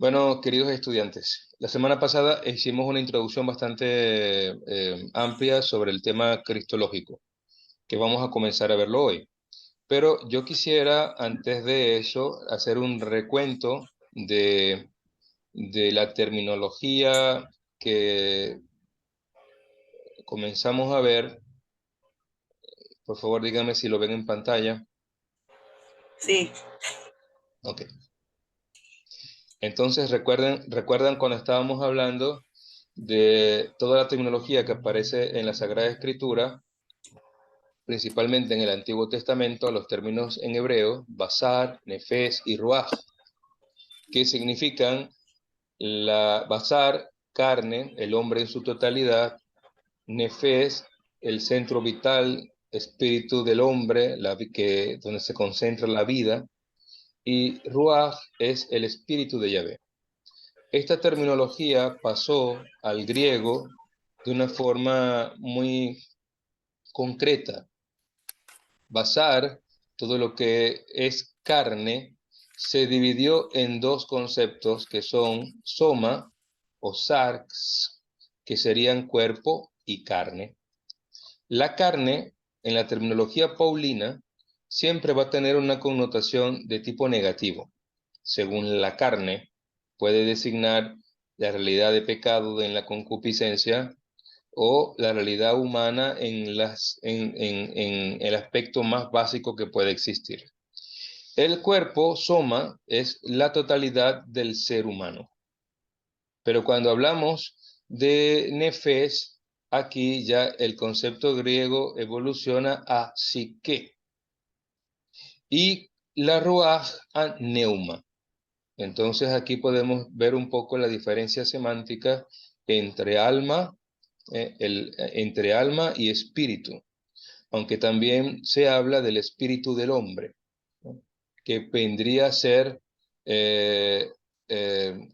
Bueno, queridos estudiantes, la semana pasada hicimos una introducción bastante amplia sobre el tema cristológico, que vamos a comenzar a verlo hoy. Pero yo quisiera, antes de eso, hacer un recuento de la terminología que comenzamos a ver. Por favor, díganme si lo ven en pantalla. Sí, Ok. Entonces, recuerdan cuando estábamos hablando de toda la terminología que aparece en la Sagrada Escritura, principalmente en el Antiguo Testamento, los términos en hebreo, basar, nefes y ruaj, que significan basar, carne, el hombre en su totalidad, nefes, el centro vital, espíritu del hombre, donde se concentra la vida, y ruaj es el espíritu de Yahvé. Esta terminología pasó al griego de una forma muy concreta. Basar, todo lo que es carne, se dividió en dos conceptos que son soma o sarx, que serían cuerpo y carne. La carne, en la terminología paulina, siempre va a tener una connotación de tipo negativo. Según la carne, puede designar la realidad de pecado en la concupiscencia o la realidad humana en el aspecto más básico que puede existir. El cuerpo, soma, es la totalidad del ser humano. Pero cuando hablamos de nefes, aquí ya el concepto griego evoluciona a psique y la ruaj a neuma. Entonces aquí podemos ver un poco la diferencia semántica entre entre alma y espíritu, aunque también se habla del espíritu del hombre, ¿no? Que vendría a ser, eh,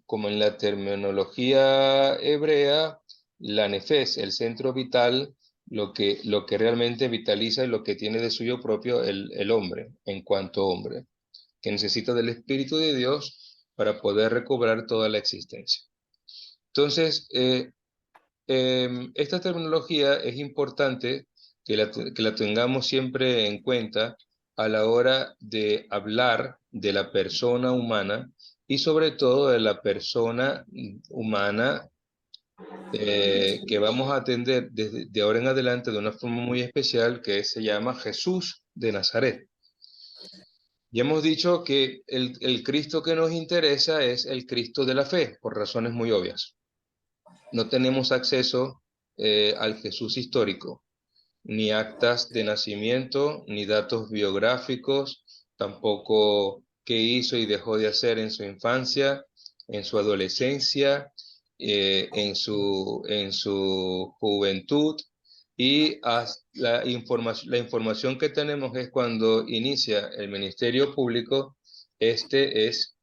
como en la terminología hebrea, la nefes, el centro vital, lo que realmente vitaliza y lo que tiene de suyo propio el hombre, en cuanto hombre, que necesita del Espíritu de Dios para poder recobrar toda la existencia. Entonces, esta terminología es importante que la tengamos siempre en cuenta a la hora de hablar de la persona humana y sobre todo de la persona humana que vamos a atender desde de ahora en adelante de una forma muy especial que se llama Jesús de Nazaret. Ya hemos dicho que el Cristo que nos interesa es el Cristo de la fe, por razones muy obvias. No tenemos acceso al Jesús histórico, ni actas de nacimiento, ni datos biográficos, tampoco qué hizo y dejó de hacer en su infancia, en su adolescencia, en su juventud, y la información que tenemos es cuando inicia el ministerio público. Este es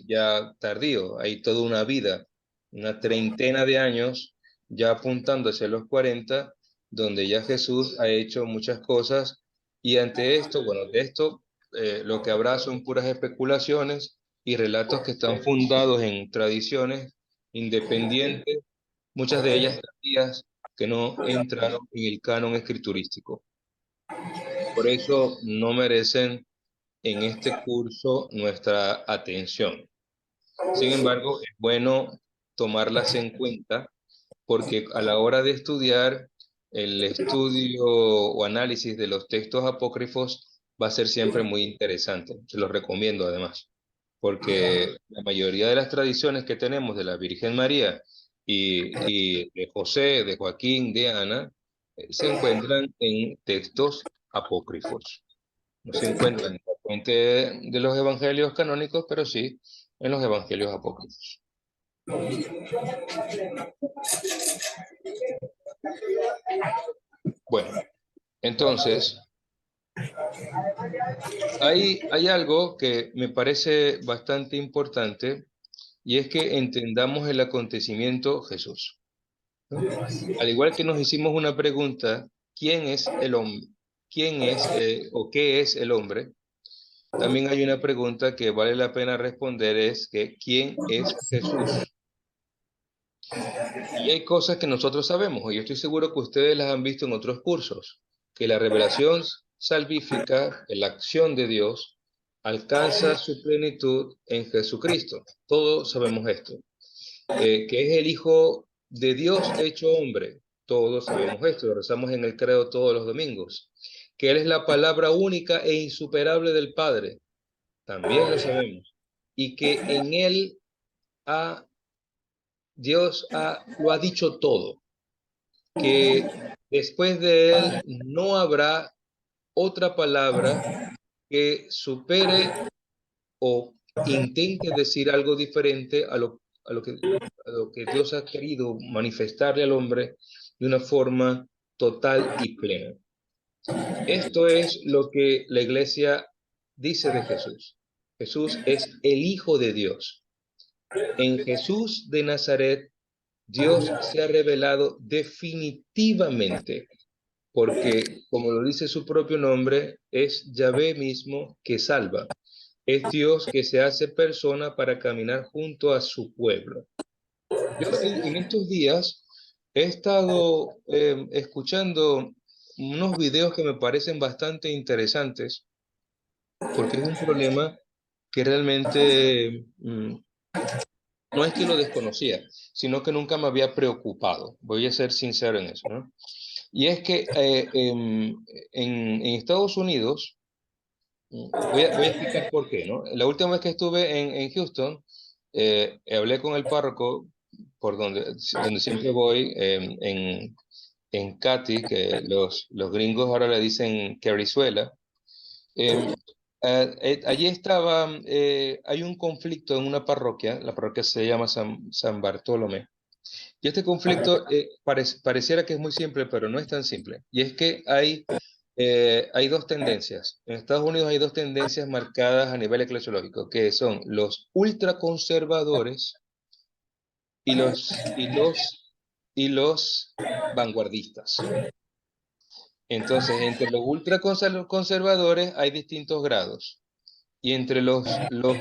ya tardío, hay toda una vida, una treintena de años, ya apuntando hacia los 40, donde ya Jesús ha hecho muchas cosas, y ante esto, bueno, de esto lo que habrá son puras especulaciones y relatos que están fundados en tradiciones independientes, muchas de ellas tardías, que no entraron en el canon escriturístico. Por eso no merecen en este curso nuestra atención. Sin embargo, es bueno tomarlas en cuenta porque a la hora de estudiar, el estudio o análisis de los textos apócrifos va a ser siempre muy interesante. Se los recomiendo además, porque la mayoría de las tradiciones que tenemos de la Virgen María y de José, de Joaquín, de Ana, se encuentran en textos apócrifos. No se encuentran en la fuente de los evangelios canónicos, pero sí en los evangelios apócrifos. Bueno, entonces, hay algo que me parece bastante importante, y es que entendamos el acontecimiento Jesús, ¿no? Al igual que nos hicimos una pregunta, ¿quién es el hombre? ¿Quién es o qué es el hombre? también hay una pregunta que vale la pena responder, es que ¿quién es Jesús? Y hay cosas que nosotros sabemos, y yo estoy seguro que ustedes las han visto en otros cursos, que la revelación salvífica, la acción de Dios, alcanza su plenitud en Jesucristo. Todos sabemos esto. Que es el Hijo de Dios hecho hombre. Todos sabemos esto, lo rezamos en el credo todos los domingos. Que Él es la palabra única e insuperable del Padre. También lo sabemos. Y que en Él ha, lo ha dicho todo, que después de él no habrá otra palabra que supere o intente decir algo diferente a lo que Dios ha querido manifestarle al hombre de una forma total y plena. Esto es lo que la iglesia dice de Jesús. Jesús es el Hijo de Dios. En Jesús de Nazaret, Dios se ha revelado definitivamente porque, como lo dice su propio nombre, es Yahvé mismo que salva. Es Dios que se hace persona para caminar junto a su pueblo. Yo en estos días he estado escuchando unos videos que me parecen bastante interesantes, porque es un problema que realmente no es que lo desconocía, sino que nunca me había preocupado. Voy a ser sincero en eso, ¿no? Y es que en Estados Unidos, voy a explicar por qué, ¿no? La última vez que estuve en Houston, hablé con el párroco por donde siempre voy, en Katy, que los gringos ahora le dicen Carizuela. Eh, Allí estaba, hay un conflicto en una parroquia, la parroquia se llama San Bartolomé. Y este conflicto pareciera que es muy simple, pero no es tan simple. Y es que hay dos tendencias. En Estados Unidos hay dos tendencias marcadas a nivel eclesiológico, que son los ultraconservadores y los vanguardistas. Entonces, entre los ultraconservadores hay distintos grados. Y entre los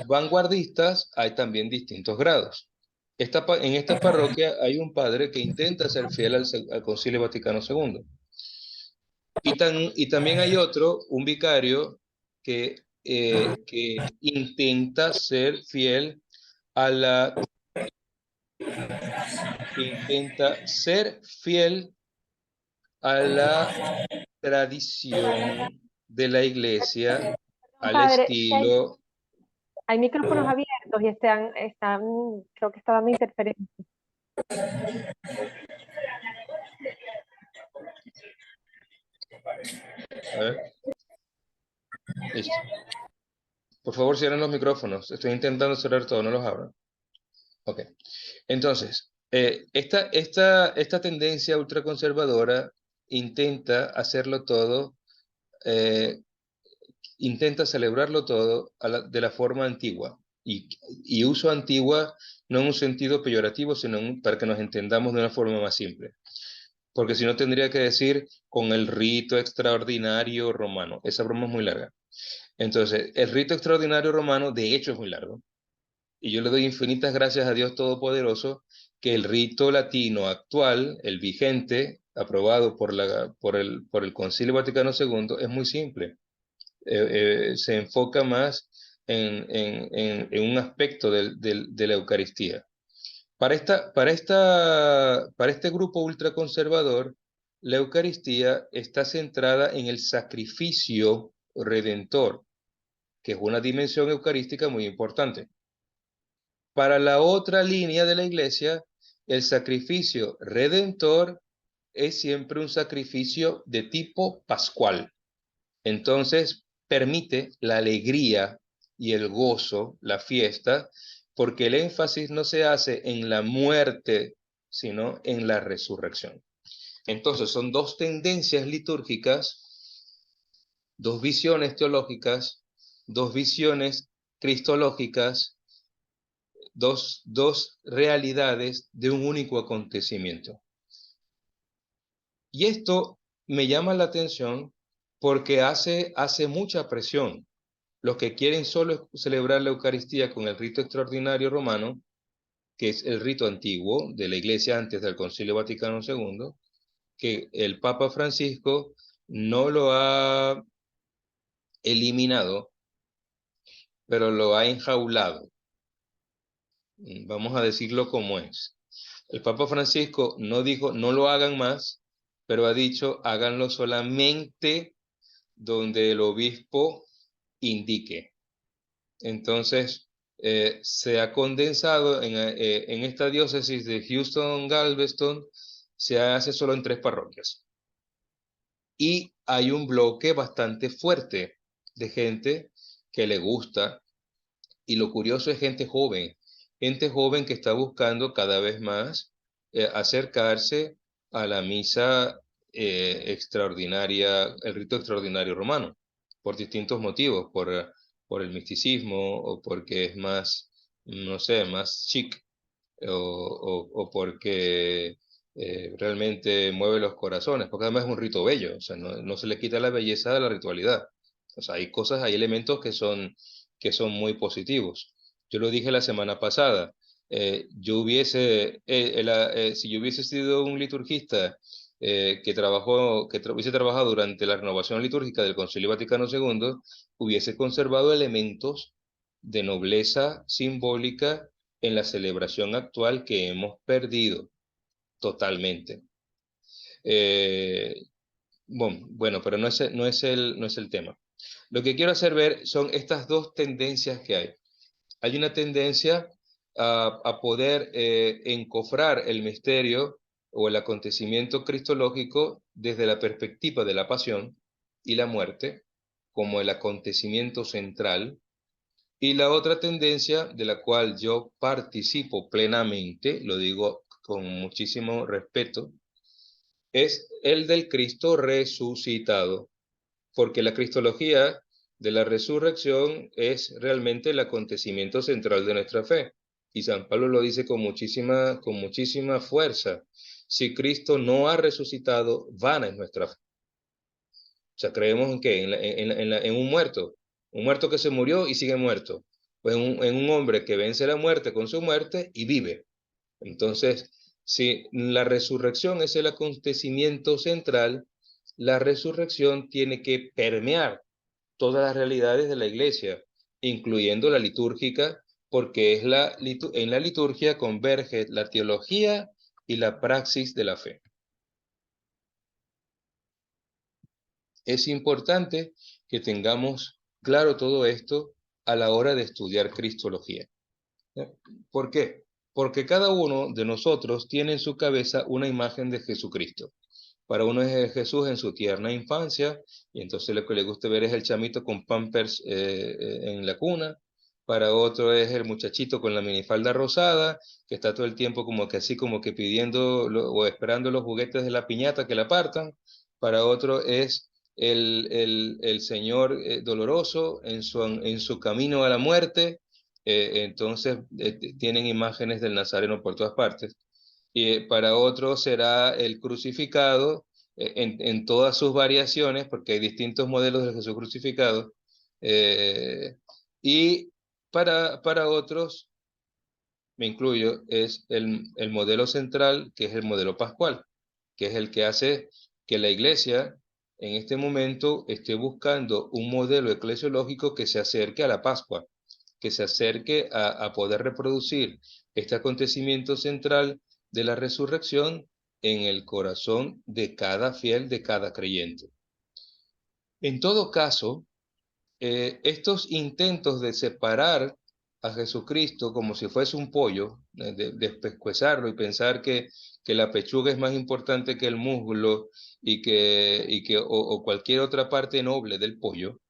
vanguardistas hay también distintos grados. En esta parroquia hay un padre que intenta ser fiel al Concilio Vaticano II. Y también hay otro, un vicario, que intenta ser fiel a la, que intenta ser fiel a la tradición de la iglesia, al Padre, estilo. hay micrófonos abiertos y creo que está dando interferencia. A ver, listo. Por favor, cierren los micrófonos. Estoy intentando cerrar todo, no los abran. Ok. Entonces, esta tendencia ultraconservadora intenta hacerlo todo, eh, intenta celebrarlo todo de la forma antigua. Y uso antigua no en un sentido peyorativo, sino para que nos entendamos de una forma más simple. Porque si no tendría que decir con el rito extraordinario romano. Esa broma es muy larga. Entonces, el rito extraordinario romano, de hecho, es muy largo. Y yo le doy infinitas gracias a Dios Todopoderoso que el rito latino actual, el vigente, aprobado por el Concilio Vaticano II, es muy simple. Se enfoca más en un aspecto de la Eucaristía. Para este grupo ultraconservador, la Eucaristía está centrada en el sacrificio redentor, que es una dimensión eucarística muy importante. Para la otra línea de la iglesia, el sacrificio redentor es siempre un sacrificio de tipo pascual. Entonces, permite la alegría y el gozo, la fiesta, porque el énfasis no se hace en la muerte, sino en la resurrección. Entonces, son dos tendencias litúrgicas, dos visiones teológicas, dos visiones cristológicas, dos realidades de un único acontecimiento. Y esto me llama la atención porque hace mucha presión. Los que quieren solo celebrar la Eucaristía con el rito extraordinario romano, que es el rito antiguo de la Iglesia antes del Concilio Vaticano II, que el Papa Francisco no lo ha eliminado, pero lo ha enjaulado. Vamos a decirlo como es. El Papa Francisco no dijo no lo hagan más, pero ha dicho háganlo solamente donde el obispo indique. Entonces, se ha condensado en esta diócesis de Houston-Galveston, se hace solo en 3 parroquias. Y hay un bloque bastante fuerte de gente que le gusta, y lo curioso es gente joven que está buscando cada vez más acercarse a la misa extraordinaria, el rito extraordinario romano, por distintos motivos, por el misticismo o porque es más, no sé, más chic o porque realmente mueve los corazones, porque además es un rito bello, o sea, no se le quita la belleza de la ritualidad. O sea, hay cosas, hay elementos que son muy positivos. Yo lo dije la semana pasada, si yo hubiese sido un liturgista hubiese trabajado durante la renovación litúrgica del Concilio Vaticano II, hubiese conservado elementos de nobleza simbólica en la celebración actual que hemos perdido totalmente. Bueno, pero no es el tema. Lo que quiero hacer ver son estas dos tendencias que hay. Hay una tendencia a poder encofrar el misterio o el acontecimiento cristológico desde la perspectiva de la pasión y la muerte como el acontecimiento central, y la otra tendencia de la cual yo participo plenamente, lo digo con muchísimo respeto, es el del Cristo resucitado, porque la cristología de la resurrección es realmente el acontecimiento central de nuestra fe. Y San Pablo lo dice con muchísima fuerza. Si Cristo no ha resucitado, vana es nuestra fe. O sea, creemos en qué, en un muerto que se murió y sigue muerto, o en un hombre que vence la muerte con su muerte y vive. Entonces, si la resurrección es el acontecimiento central, la resurrección tiene que permear todas las realidades de la iglesia, incluyendo la litúrgica, porque en la liturgia converge la teología y la praxis de la fe. Es importante que tengamos claro todo esto a la hora de estudiar Cristología. ¿Por qué? Porque cada uno de nosotros tiene en su cabeza una imagen de Jesucristo. Para uno es Jesús en su tierna infancia, y entonces lo que le gusta ver es el chamito con pampers en la cuna. Para otro es el muchachito con la minifalda rosada, que está todo el tiempo como que así, como que pidiendo o esperando los juguetes de la piñata que la partan. Para otro es el Señor doloroso en su camino a la muerte. Entonces tienen imágenes del Nazareno por todas partes. Y para otros será el crucificado en todas sus variaciones, porque hay distintos modelos del Jesús crucificado. Y para otros, me incluyo, es el modelo central, que es el modelo pascual, que es el que hace que la iglesia en este momento esté buscando un modelo eclesiológico que se acerque a la Pascua, que se acerque a poder reproducir este acontecimiento central de la resurrección en el corazón de cada fiel, de cada creyente. En todo caso, estos intentos de separar a Jesucristo como si fuese un pollo, de pescuezarlo y pensar que la pechuga es más importante que el muslo o cualquier otra parte noble del pollo,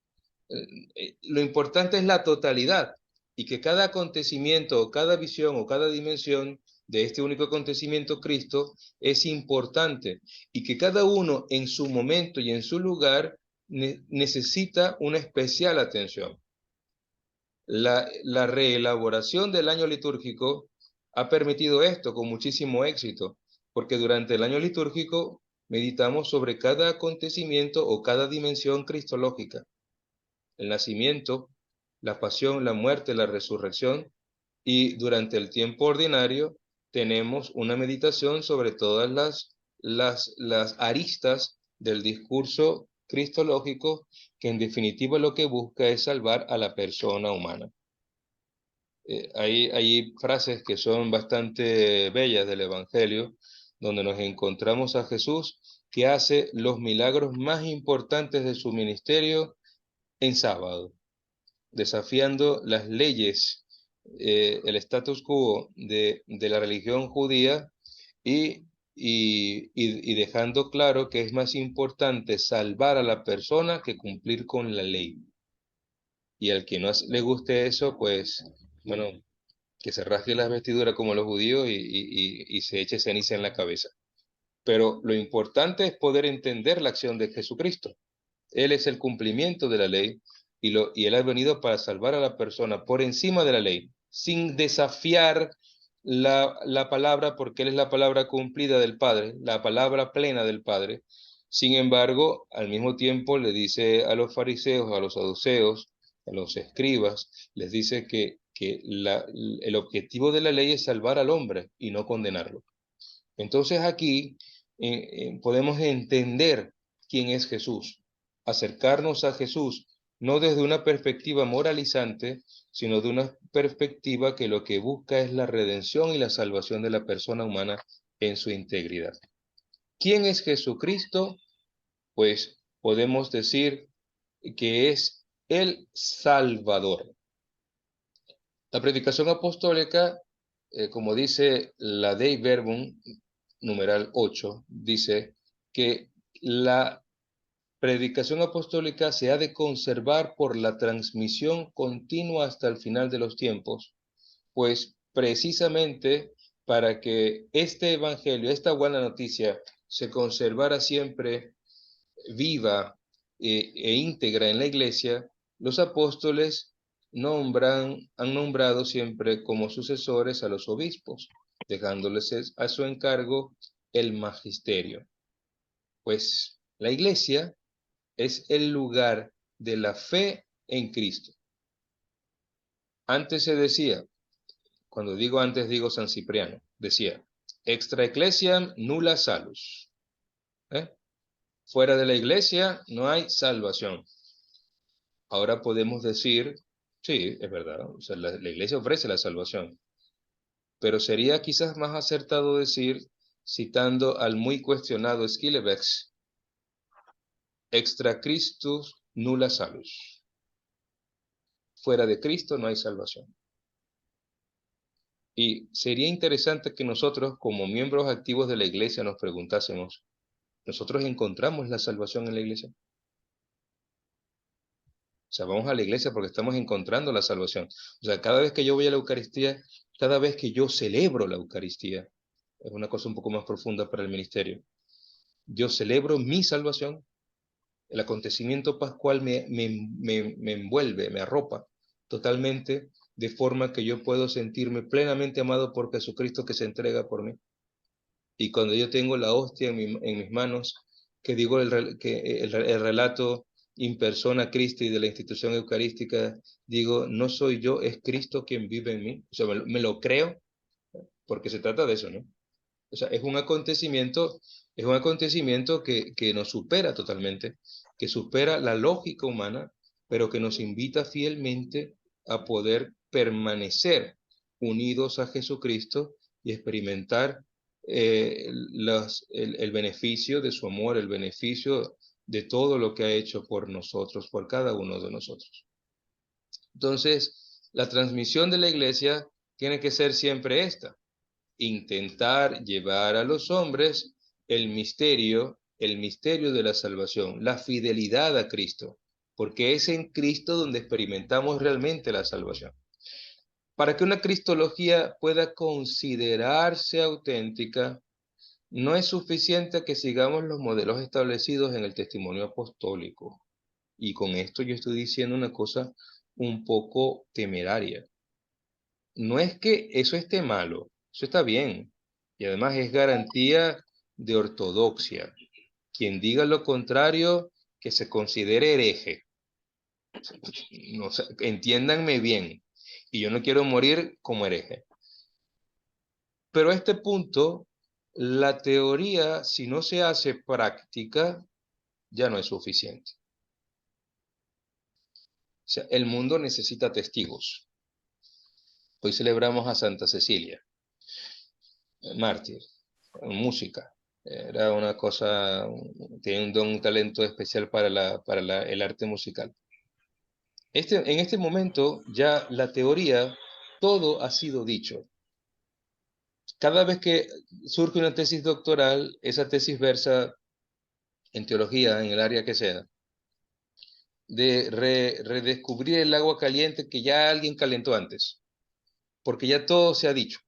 lo importante es la totalidad, y que cada acontecimiento o cada visión o cada dimensión de este único acontecimiento Cristo es importante, y que cada uno en su momento y en su lugar necesita una especial atención. La reelaboración del año litúrgico ha permitido esto con muchísimo éxito, porque durante el año litúrgico meditamos sobre cada acontecimiento o cada dimensión cristológica: el nacimiento, la pasión, la muerte, la resurrección, y durante el tiempo ordinario tenemos una meditación sobre todas las aristas del discurso cristológico, que en definitiva lo que busca es salvar a la persona humana. Hay frases que son bastante bellas del Evangelio, donde nos encontramos a Jesús que hace los milagros más importantes de su ministerio en sábado, desafiando las leyes, el status quo de la religión judía, y dejando claro que es más importante salvar a la persona que cumplir con la ley. Y al que no le guste eso, pues, bueno, que se rasgue las vestiduras como los judíos y se eche ceniza en la cabeza. Pero lo importante es poder entender la acción de Jesucristo. Él es el cumplimiento de la ley, y Él ha venido para salvar a la persona por encima de la ley, sin desafiar la palabra, porque Él es la palabra cumplida del Padre, la palabra plena del Padre. Sin embargo, al mismo tiempo le dice a los fariseos, a los saduceos, a los escribas, les dice que el objetivo de la ley es salvar al hombre y no condenarlo. Entonces aquí podemos entender quién es Jesús, acercarnos a Jesús, no desde una perspectiva moralizante, sino de una perspectiva que lo que busca es la redención y la salvación de la persona humana en su integridad. ¿Quién es Jesucristo? Pues podemos decir que es el Salvador. La predicación apostólica, como dice la Dei Verbum, numeral 8, dice que la predicación apostólica se ha de conservar por la transmisión continua hasta el final de los tiempos, pues precisamente para que este evangelio, esta buena noticia, se conservara siempre viva e íntegra en la iglesia, los apóstoles han nombrado siempre como sucesores a los obispos, dejándoles a su encargo el magisterio. Pues la iglesia es el lugar de la fe en Cristo. Antes se decía, cuando digo antes digo San Cipriano, decía, extra ecclesiam nulla salus. Fuera de la iglesia no hay salvación. Ahora podemos decir, sí, es verdad, o sea, la iglesia ofrece la salvación, pero sería quizás más acertado decir, citando al muy cuestionado Schillebeeckx, extra Christus nulla salus. Fuera de Cristo no hay salvación. Y sería interesante que nosotros, como miembros activos de la iglesia, nos preguntásemos, ¿nosotros encontramos la salvación en la iglesia? O sea, vamos a la iglesia porque estamos encontrando la salvación. O sea, cada vez que yo voy a la Eucaristía, cada vez que yo celebro la Eucaristía, es una cosa un poco más profunda para el ministerio. Yo celebro mi salvación, el acontecimiento pascual me envuelve, me arropa totalmente, de forma que yo puedo sentirme plenamente amado por Jesucristo, que se entrega por mí. Y cuando yo tengo la hostia en mis manos, que digo el relato in persona Christi de la institución eucarística, digo, no soy yo, es Cristo quien vive en mí. O sea, me lo creo, porque se trata de eso, ¿no? O sea, es un acontecimiento que nos supera totalmente, que supera la lógica humana, pero que nos invita fielmente a poder permanecer unidos a Jesucristo y experimentar el beneficio de su amor, el beneficio de todo lo que ha hecho por nosotros, por cada uno de nosotros. Entonces, la transmisión de la iglesia tiene que ser siempre esta: intentar llevar a los hombres el misterio de la salvación, la fidelidad a Cristo, porque es en Cristo donde experimentamos realmente la salvación. Para que una cristología pueda considerarse auténtica, no es suficiente que sigamos los modelos establecidos en el testimonio apostólico. Y con esto yo estoy diciendo una cosa un poco temeraria. No es que eso esté malo, eso está bien. Y además es garantía de ortodoxia. Quien diga lo contrario, que se considere hereje. No sé, entiéndanme bien, y yo no quiero morir como hereje. Pero a este punto, la teoría, si no se hace práctica, ya no es suficiente. O sea, el mundo necesita testigos. Hoy celebramos a Santa Cecilia, mártir, música. Era una cosa, tiene un don, un talento especial para el arte musical. En este momento, ya la teoría, todo ha sido dicho. Cada vez que surge una tesis doctoral, esa tesis versa en teología, en el área que sea, de redescubrir el agua caliente que ya alguien calentó antes, porque ya todo se ha dicho.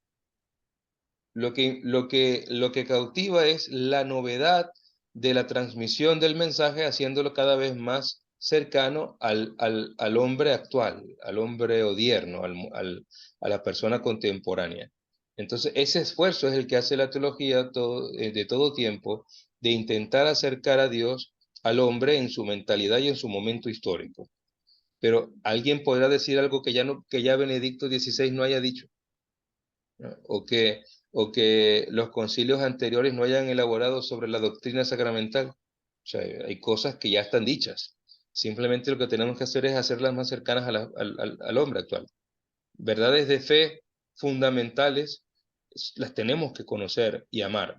Lo que cautiva es la novedad de la transmisión del mensaje, haciéndolo cada vez más cercano al hombre actual, al hombre odierno, a la persona contemporánea. Entonces, ese esfuerzo es el que hace la teología de todo tiempo, de intentar acercar a Dios al hombre en su mentalidad y en su momento histórico. Pero alguien podrá decir algo que ya Benedicto XVI no haya dicho, ¿no? O que los concilios anteriores no hayan elaborado sobre la doctrina sacramental. O sea, hay cosas que ya están dichas. Simplemente lo que tenemos que hacer es hacerlas más cercanas al hombre actual. Verdades de fe fundamentales las tenemos que conocer y amar.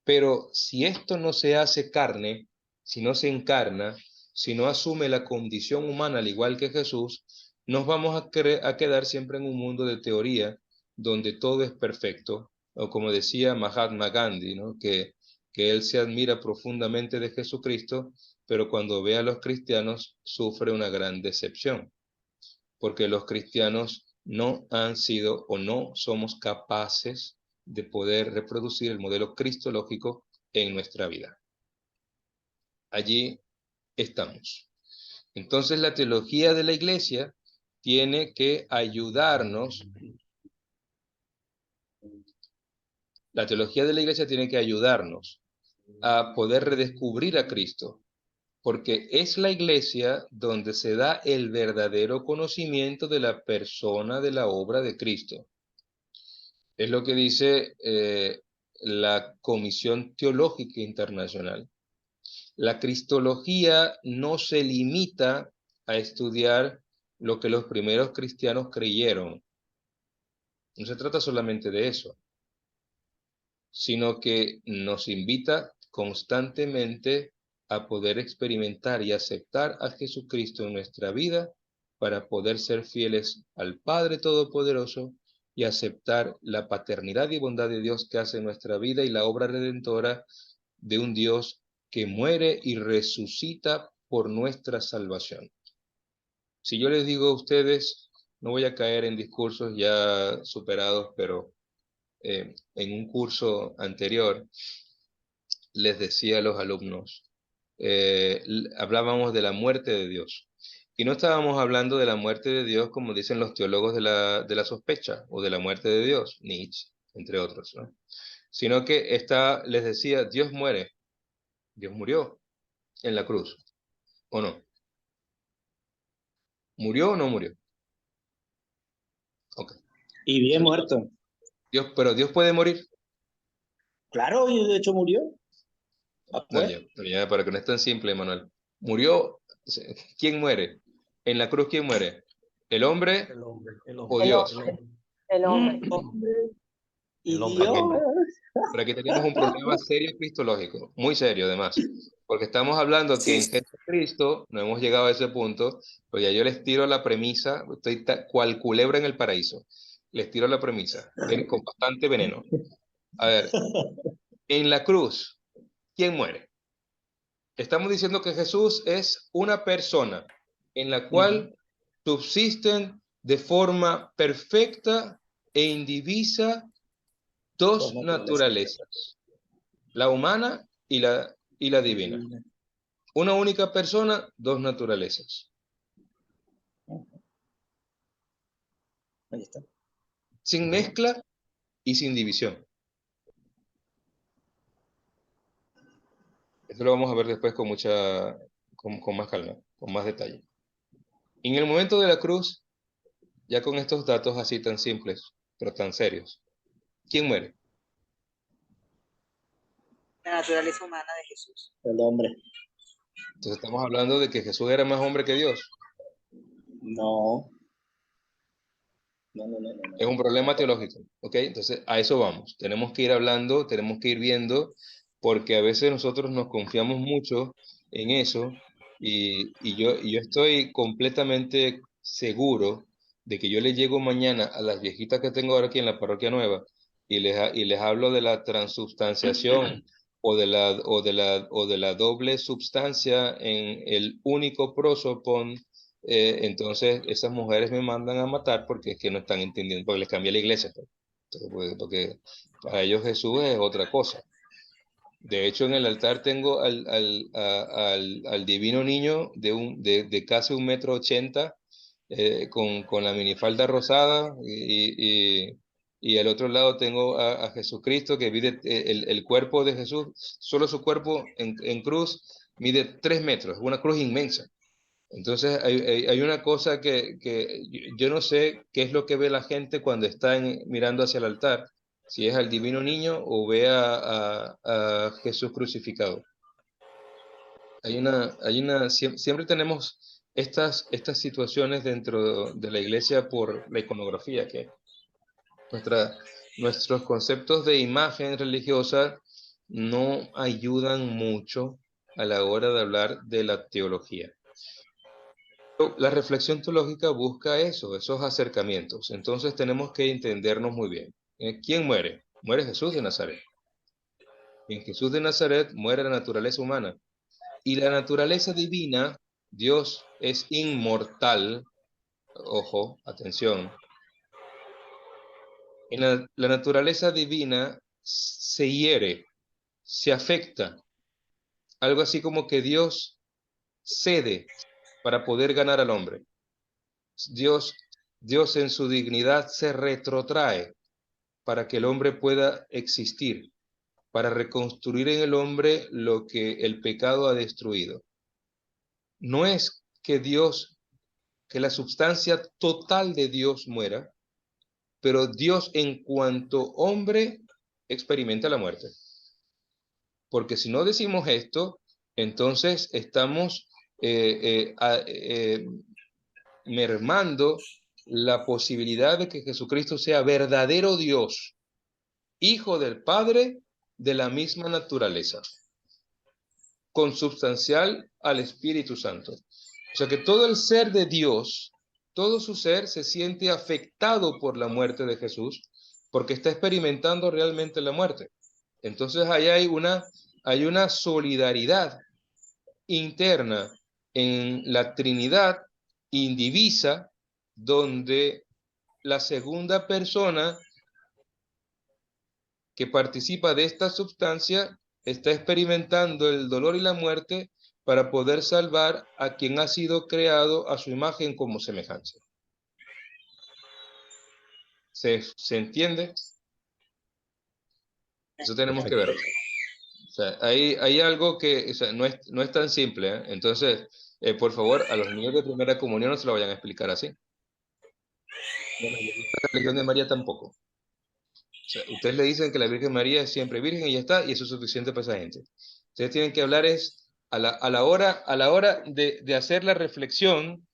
Pero si esto no se hace carne, si no se encarna, si no asume la condición humana al igual que Jesús, nos vamos a quedar siempre en un mundo de teoría donde todo es perfecto, o como decía Mahatma Gandhi, ¿no? Que él se admira profundamente de Jesucristo, pero cuando ve a los cristianos sufre una gran decepción, porque los cristianos no han sido o no somos capaces de poder reproducir el modelo cristológico en nuestra vida. Allí estamos. Entonces la teología de la Iglesia tiene que ayudarnos, la teología de la Iglesia tiene que ayudarnos a poder redescubrir a Cristo, porque es la Iglesia donde se da el verdadero conocimiento de la persona, de la obra de Cristo. Es lo que dice la Comisión Teológica Internacional. La cristología no se limita a estudiar lo que los primeros cristianos creyeron. No se trata solamente de eso, sino que nos invita constantemente a poder experimentar y aceptar a Jesucristo en nuestra vida para poder ser fieles al Padre Todopoderoso y aceptar la paternidad y bondad de Dios que hace en nuestra vida y la obra redentora de un Dios que muere y resucita por nuestra salvación. Si yo les digo a ustedes, no voy a caer en discursos ya superados, pero en un curso anterior les decía a los alumnos, hablábamos de la muerte de Dios. Y no estábamos hablando de la muerte de Dios como dicen los teólogos de la sospecha o de la muerte de Dios, Nietzsche, entre otros, ¿no? Sino que les decía, Dios muere, Dios murió en la cruz, ¿o no? ¿Murió o no murió? Ok. Y bien muerto. Pero Dios puede morir. Claro, y de hecho murió. No, ya, para que no es tan simple, Manuel. Murió, ¿quién muere? En la cruz, ¿quién muere? ¿El hombre o Dios? El hombre. Y Aquí, Dios. pero aquí tenemos un problema serio cristológico, muy serio además, porque estamos hablando que en Jesucristo, no hemos llegado a ese punto, pero ya yo les tiro la premisa, estoy cual culebra en el paraíso, les tiro la premisa, con bastante veneno. A ver, en la cruz, ¿quién muere? Estamos diciendo que Jesús es una persona en la cual subsisten de forma perfecta e indivisa dos naturalezas, la humana y la divina. Una única persona, dos naturalezas. Ahí está. Sin mezcla y sin división. Esto lo vamos a ver después con más calma, con más detalle. En el momento de la cruz, ya con estos datos así tan simples, pero tan serios, ¿quién muere? La naturaleza humana de Jesús. El hombre. Entonces estamos hablando de que Jesús era más hombre que Dios. No. No, no, no, no, Es un no. problema teológico, ¿ok? Entonces a eso vamos. Tenemos que ir hablando, tenemos que ir viendo, porque a veces nosotros nos confiamos mucho en eso y yo estoy completamente seguro de que yo le llego mañana a las viejitas que tengo ahora aquí en la parroquia nueva y les hablo de la transubstanciación o de la doble substancia en el único prosopon. Entonces esas mujeres me mandan a matar porque es que no están entendiendo, porque les cambié la iglesia, pues. Entonces, porque para ellos Jesús es otra cosa. De hecho, en el altar tengo al divino niño de casi 1,80 m, con la minifalda rosada, y al otro lado tengo a Jesucristo que mide el cuerpo de Jesús, solo su cuerpo en cruz mide 3 metros, una cruz inmensa. Entonces hay una cosa que yo no sé qué es lo que ve la gente cuando está mirando hacia el altar, si es al divino niño o ve a Jesús crucificado. Siempre tenemos estas situaciones dentro de la iglesia por la iconografía, que nuestros conceptos de imagen religiosa no ayudan mucho a la hora de hablar de la teología. La reflexión teológica busca esos acercamientos. Entonces tenemos que entendernos muy bien. ¿Quién muere? Muere Jesús de Nazaret. En Jesús de Nazaret muere la naturaleza humana. Y la naturaleza divina, Dios es inmortal. Ojo, atención. En la naturaleza divina se hiere, se afecta. Algo así como que Dios cede para poder ganar al hombre. Dios, Dios en su dignidad se retrotrae para que el hombre pueda existir, para reconstruir en el hombre lo que el pecado ha destruido. No es que la substancia total de Dios muera, pero Dios en cuanto hombre experimenta la muerte. Porque si no decimos esto, entonces estamos mermando la posibilidad de que Jesucristo sea verdadero Dios, Hijo del Padre de la misma naturaleza, consubstancial al Espíritu Santo. O sea que todo el ser de Dios, todo su ser se siente afectado por la muerte de Jesús, porque está experimentando realmente la muerte. Entonces ahí hay una solidaridad interna en la Trinidad indivisa, donde la segunda persona que participa de esta sustancia está experimentando el dolor y la muerte para poder salvar a quien ha sido creado a su imagen como semejanza. ¿Se entiende? Eso tenemos que ver. O sea, hay algo que, o sea, no es tan simple, ¿eh? Entonces, por favor, a los niños de primera comunión no se lo vayan a explicar así. Bueno, y la religión de María tampoco. O sea, ustedes le dicen que la Virgen María es siempre virgen y ya está, y eso es suficiente para esa gente. Ustedes tienen que hablar es a la hora de hacer la reflexión.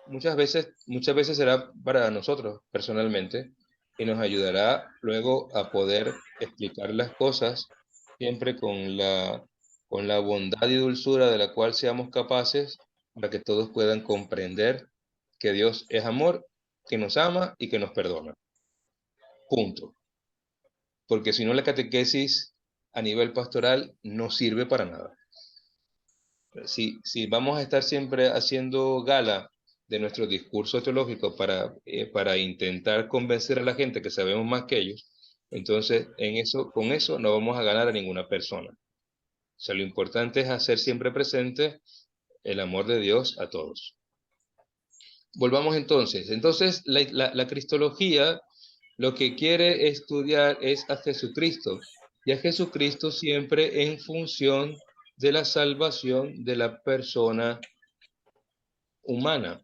Muchas veces será para nosotros personalmente y nos ayudará luego a poder explicar las cosas siempre con la bondad y dulzura de la cual seamos capaces para que todos puedan comprender que Dios es amor, que nos ama y que nos perdona. Punto. Porque si no, la catequesis a nivel pastoral no sirve para nada. Si vamos a estar siempre haciendo gala de nuestro discurso teológico para intentar convencer a la gente que sabemos más que ellos, entonces con eso no vamos a ganar a ninguna persona. O sea, lo importante es hacer siempre presente el amor de Dios a todos. Volvamos entonces. Entonces, la cristología lo que quiere estudiar es a Jesucristo, y a Jesucristo siempre en función de la salvación de la persona humana.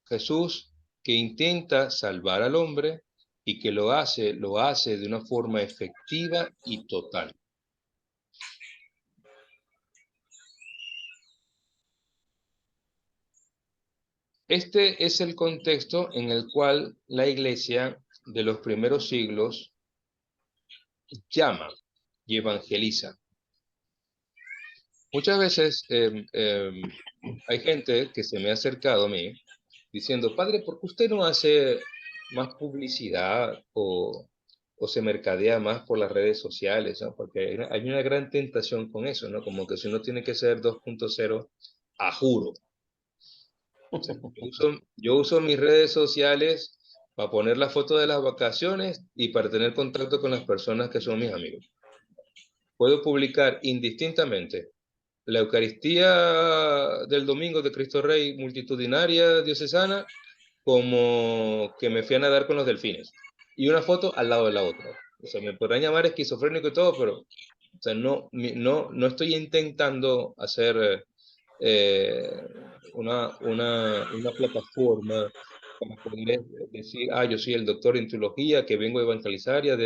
Jesús que intenta salvar al hombre y que lo hace de una forma efectiva y total. Este es el contexto en el cual la iglesia de los primeros siglos llama y evangeliza. Muchas veces hay gente que se me ha acercado a mí diciendo, padre, ¿por qué usted no hace más publicidad o se mercadea más por las redes sociales, ¿no? Porque hay una gran tentación con eso, ¿no? Como que si uno tiene que ser 2.0, a juro. O sea, yo uso mis redes sociales para poner la foto de las vacaciones y para tener contacto con las personas que son mis amigos. Puedo publicar indistintamente la Eucaristía del domingo de Cristo Rey multitudinaria diocesana, como que me fui a nadar con los delfines. Y una foto al lado de la otra. O sea, me podrán llamar esquizofrénico y todo, pero o sea, no estoy intentando hacer una plataforma para poder decir, yo soy el doctor en teología, que vengo a evangelizar y a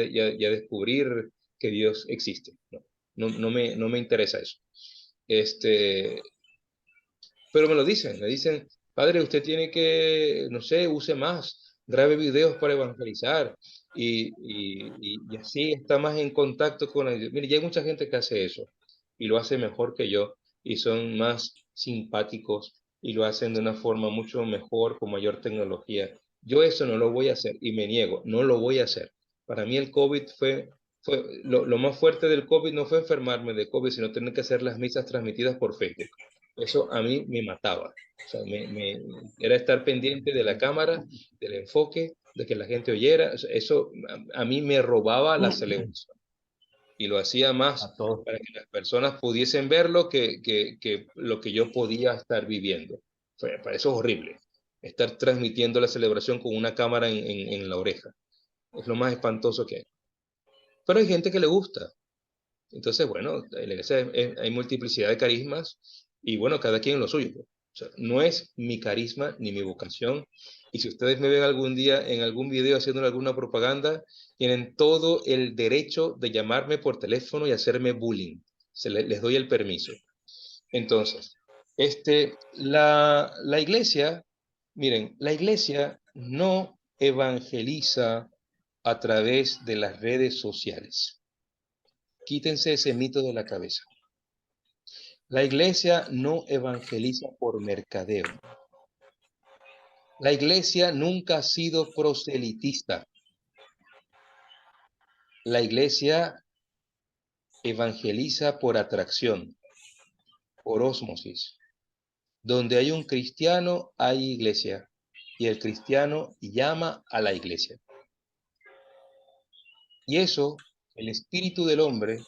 descubrir que Dios existe. No me interesa eso. Pero me dicen, padre, usted tiene que, no sé, use más, grabe videos para evangelizar y así está más en contacto con ellos. Mire, ya hay mucha gente que hace eso y lo hace mejor que yo y son más simpáticos y lo hacen de una forma mucho mejor, con mayor tecnología. Yo eso no lo voy a hacer y me niego, no lo voy a hacer. Para mí el COVID fue lo más fuerte del COVID no fue enfermarme de COVID, sino tener que hacer las misas transmitidas por Facebook. Eso a mí me mataba. O sea, era estar pendiente de la cámara, del enfoque, de que la gente oyera. O sea, eso a mí me robaba la celebración. Y lo hacía más A todos. para que las personas pudiesen verlo que lo que yo podía estar viviendo. Para eso es horrible. Estar transmitiendo la celebración con una cámara en la oreja. Es lo más espantoso que hay. Pero hay gente que le gusta. Entonces, bueno, en la iglesia hay multiplicidad de carismas y bueno, cada quien lo suyo, pues. O sea, no es mi carisma ni mi vocación. Y si ustedes me ven algún día en algún video haciendo alguna propaganda, tienen todo el derecho de llamarme por teléfono y hacerme bullying. Les doy el permiso. Entonces, la iglesia, miren, la iglesia no evangeliza a través de las redes sociales. Quítense ese mito de la cabeza. La iglesia no evangeliza por mercadeo. La iglesia nunca ha sido proselitista. La iglesia evangeliza por atracción, por ósmosis. Donde hay un cristiano, hay iglesia. Y el cristiano llama a la iglesia. Y eso, el espíritu del hombre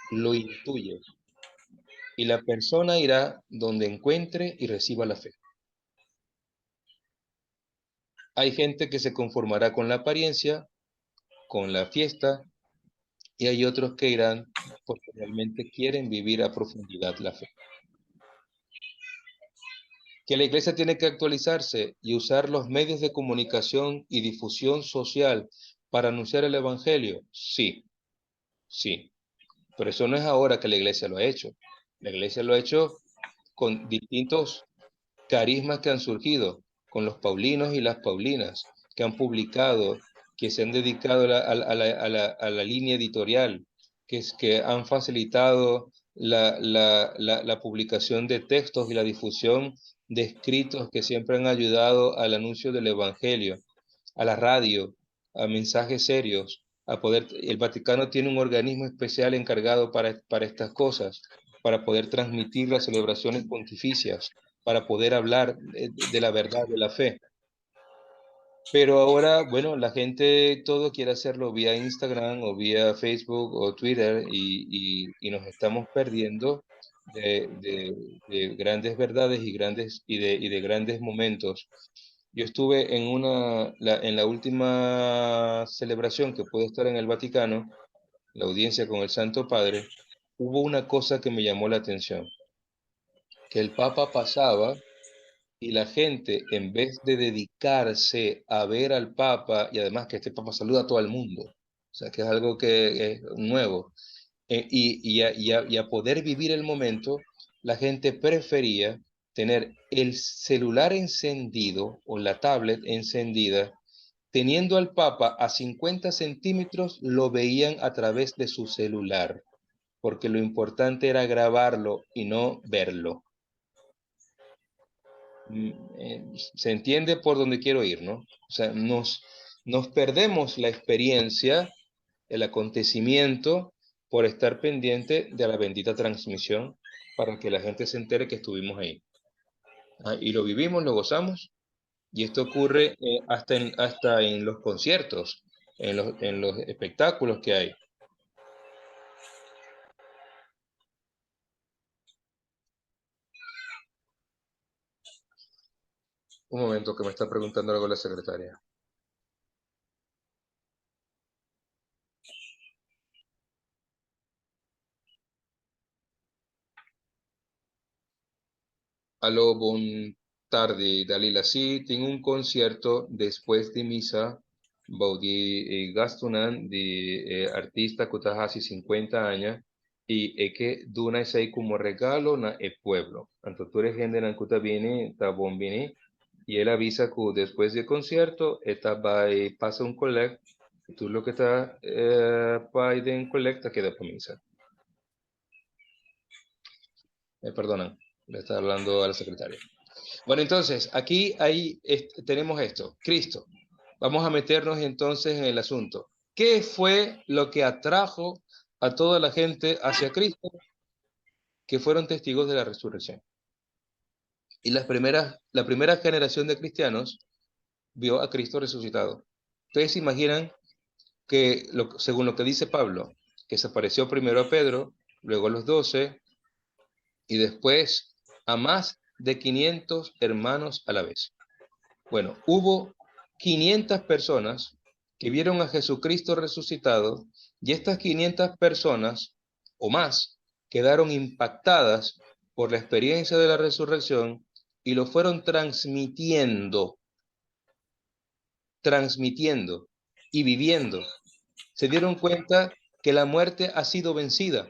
lo intuye. Y la persona irá donde encuentre y reciba la fe. Hay gente que se conformará con la apariencia, con la fiesta, y hay otros que irán porque realmente quieren vivir a profundidad la fe. Que la iglesia tiene que actualizarse y usar los medios de comunicación y difusión social para anunciar el evangelio. Sí, sí. Pero eso no es ahora que la iglesia lo ha hecho. La iglesia lo ha hecho con distintos carismas que han surgido, con los paulinos y las paulinas, que han publicado, que se han dedicado a la línea editorial, que han facilitado la publicación de textos y la difusión de escritos que siempre han ayudado al anuncio del Evangelio, a la radio, a mensajes serios, a poder. El Vaticano tiene un organismo especial encargado para estas cosas, para poder transmitir las celebraciones pontificias, para poder hablar de la verdad de la fe. Pero ahora, bueno, la gente todo quiere hacerlo vía Instagram o vía Facebook o Twitter y nos estamos perdiendo de grandes verdades y de grandes momentos. Yo estuve en la última celebración que pude estar en el Vaticano, la audiencia con el Santo Padre. Hubo una cosa que me llamó la atención, que el Papa pasaba Y la gente, en vez de dedicarse a ver al Papa, y además que este Papa saluda a todo el mundo, o sea, que es algo que es nuevo, y a poder vivir el momento, la gente prefería tener el celular encendido o la tablet encendida. Teniendo al Papa a 50 centímetros, lo veían a través de su celular, porque lo importante era grabarlo y no verlo. Se entiende por dónde quiero ir, ¿no? O sea, nos perdemos la experiencia, el acontecimiento, por estar pendiente de la bendita transmisión para que la gente se entere que estuvimos ahí. Y lo vivimos, lo gozamos, y esto ocurre hasta en los conciertos, en los espectáculos que hay. Un momento que me está preguntando algo la secretaria. Aló, bon tarde, Dalila. Sí, tengo un concierto después de misa, Baudí gastunan de artista que está hace 50 años y es que duna es ahí como regalo na el pueblo. Entonces tú eres gente en que viene, está bon viene, y él avisa que después del concierto, esta va y pasa un collect, y tú lo que está para ir en colecta queda para misa. Perdonan, le está hablando a la secretaria. Bueno, entonces, aquí tenemos esto, Cristo. Vamos a meternos entonces en el asunto. ¿Qué fue lo que atrajo a toda la gente hacia Cristo? Que fueron testigos de la resurrección. Y la primera generación de cristianos vio a Cristo resucitado. Ustedes se imaginan que, según lo que dice Pablo, que se apareció primero a Pedro, luego a los 12, y después a más de 500 hermanos a la vez. Bueno, hubo 500 personas que vieron a Jesucristo resucitado, y estas 500 personas o más quedaron impactadas por la experiencia de la resurrección y lo fueron transmitiendo y viviendo. Se dieron cuenta que la muerte ha sido vencida.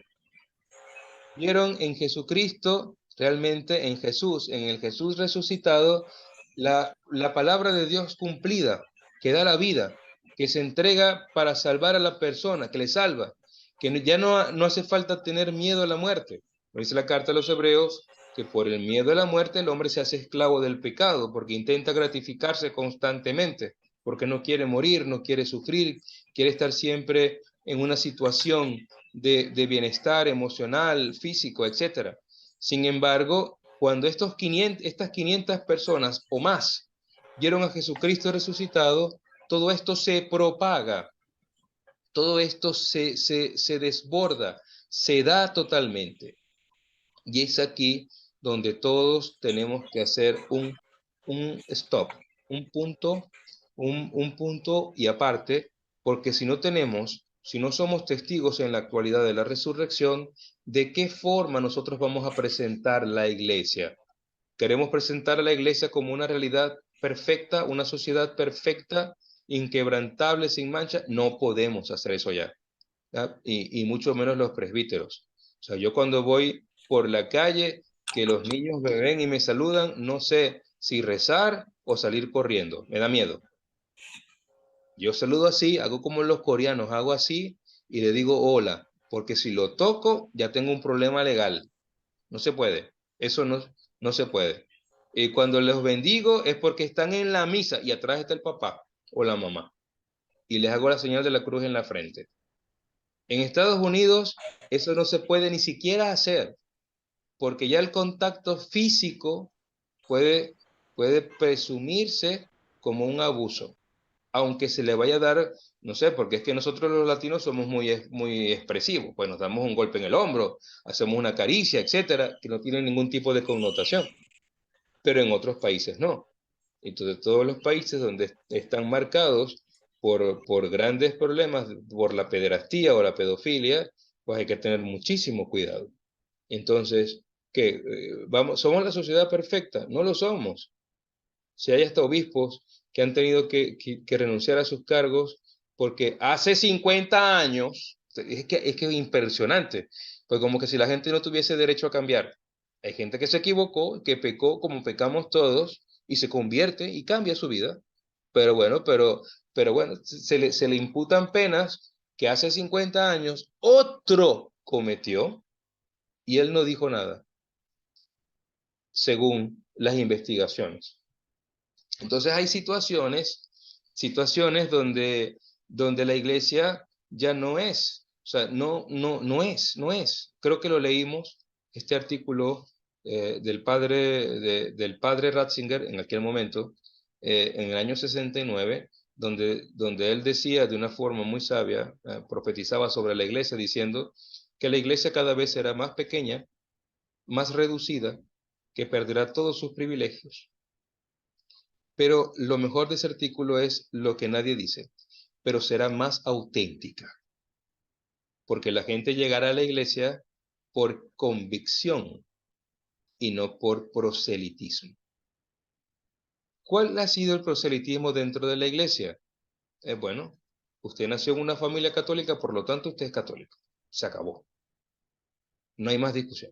Vieron en Jesucristo, realmente en Jesús, en el Jesús resucitado, la palabra de Dios cumplida, que da la vida, que se entrega para salvar a la persona, que le salva, que ya no hace falta tener miedo a la muerte. Dice la carta a los Hebreos que por el miedo a la muerte el hombre se hace esclavo del pecado, porque intenta gratificarse constantemente, porque no quiere morir, no quiere sufrir, quiere estar siempre en una situación de bienestar emocional, físico, etc. Sin embargo, cuando estas 500 personas o más vieron a Jesucristo resucitado, todo esto se propaga, todo esto se desborda, se da totalmente. Y es aquí donde todos tenemos que hacer un stop, un punto y aparte, porque si no somos testigos en la actualidad de la resurrección, ¿de qué forma nosotros vamos a presentar la iglesia? ¿Queremos presentar a la iglesia como una realidad perfecta, una sociedad perfecta, inquebrantable, sin mancha? No podemos hacer eso ya, ¿ya? Y mucho menos los presbíteros. O sea, yo cuando voy por la calle, que los niños me ven y me saludan, no sé si rezar o salir corriendo, me da miedo. Yo saludo así, hago como los coreanos, hago así y le digo hola, porque si lo toco ya tengo un problema legal. No se puede, eso no se puede. Y cuando los bendigo es porque están en la misa y atrás está el papá o la mamá. Y les hago la señal de la cruz en la frente. En Estados Unidos eso no se puede ni siquiera hacer, porque ya el contacto físico puede presumirse como un abuso, aunque se le vaya a dar, no sé, porque es que nosotros los latinos somos muy expresivos, pues nos damos un golpe en el hombro, hacemos una caricia, etcétera, que no tiene ningún tipo de connotación, pero en otros países no. Entonces todos los países donde están marcados por grandes problemas, por la pederastía o la pedofilia, pues hay que tener muchísimo cuidado. Entonces, ¿qué? ¿Somos la sociedad perfecta? No lo somos. Si hay hasta obispos que han tenido que renunciar a sus cargos porque hace 50 años, es que es impresionante, pues como que si la gente no tuviese derecho a cambiar. Hay gente que se equivocó, que pecó como pecamos todos, y se convierte y cambia su vida. Pero bueno, se le imputan penas que hace 50 años otro cometió y él no dijo nada, según las investigaciones. Entonces hay situaciones donde la iglesia ya no es, o sea, no es. Creo que lo leímos, este artículo del padre Ratzinger en aquel momento, en el año 69, donde él decía de una forma muy sabia, profetizaba sobre la iglesia diciendo que la iglesia cada vez será más pequeña, más reducida, que perderá todos sus privilegios. Pero lo mejor de ese artículo es lo que nadie dice, pero será más auténtica, porque la gente llegará a la iglesia por convicción y no por proselitismo. ¿Cuál ha sido el proselitismo dentro de la iglesia? Bueno, usted nació en una familia católica, por lo tanto usted es católico. Se acabó. No hay más discusión.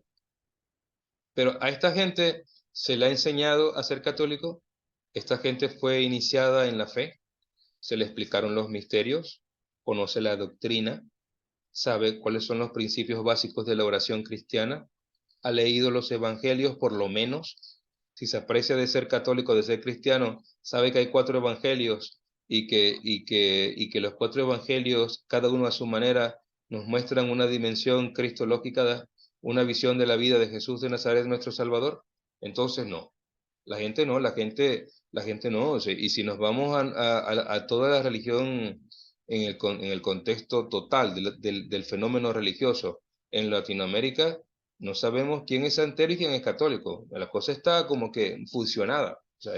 Pero a esta gente se le ha enseñado a ser católico. Esta gente fue iniciada en la fe, se le explicaron los misterios, conoce la doctrina, sabe cuáles son los principios básicos de la oración cristiana, ha leído los evangelios por lo menos. Si se aprecia de ser católico, de ser cristiano, sabe que hay 4 evangelios y que los 4 evangelios, cada uno a su manera, nos muestran una dimensión cristológica, una visión de la vida de Jesús de Nazaret, nuestro Salvador. Entonces no, la gente no, la gente no. O sea, y si nos vamos a toda la religión en el contexto total del fenómeno religioso en Latinoamérica, no sabemos quién es santero y quién es católico. La cosa está como que fusionada. O sea,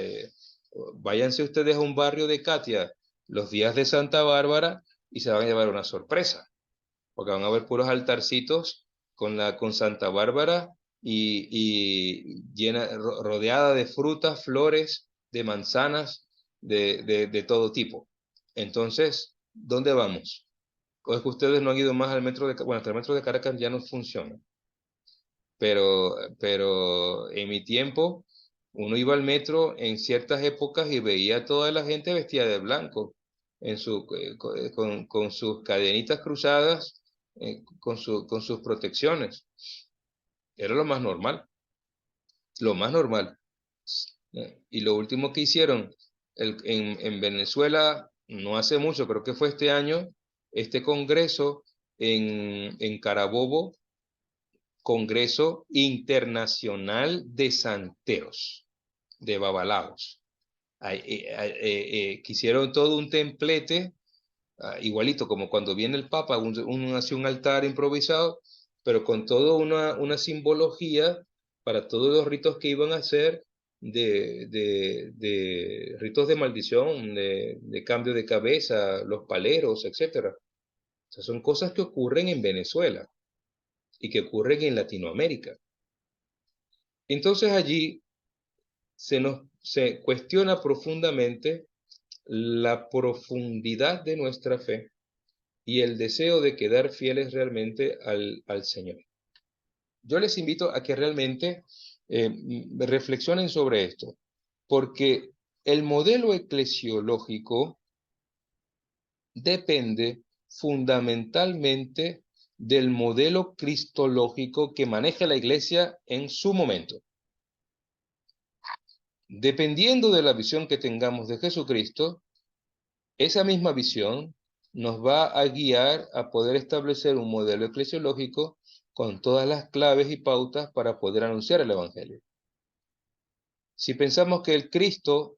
váyanse ustedes a un barrio de Katia los días de Santa Bárbara y se van a llevar una sorpresa, porque van a ver puros altarcitos con Santa Bárbara y rodeada de frutas, flores, de manzanas, de todo tipo. Entonces, ¿dónde vamos? ¿O es que ustedes no han ido más al metro de Caracas? Bueno, hasta el metro de Caracas ya no funciona, pero en mi tiempo uno iba al metro en ciertas épocas y veía a toda la gente vestida de blanco, con sus cadenitas cruzadas, con sus protecciones. Era lo más normal, lo más normal. Y lo último que hicieron en Venezuela, no hace mucho, creo que fue este año, este congreso en Carabobo, Congreso Internacional de Santeros, de Babalaos. Quisieron todo un templete, igualito como cuando viene el Papa, hace un altar improvisado, pero con toda una simbología para todos los ritos que iban a hacer, de ritos de maldición, de cambio de cabeza, los paleros, etc. O sea, son cosas que ocurren en Venezuela y que ocurren en Latinoamérica. Entonces allí se cuestiona profundamente la profundidad de nuestra fe y el deseo de quedar fieles realmente al Señor. Yo les invito a que realmente reflexionen sobre esto, porque el modelo eclesiológico depende fundamentalmente del modelo cristológico que maneja la Iglesia en su momento. Dependiendo de la visión que tengamos de Jesucristo, esa misma visión nos va a guiar a poder establecer un modelo eclesiológico con todas las claves y pautas para poder anunciar el Evangelio. Si pensamos que el Cristo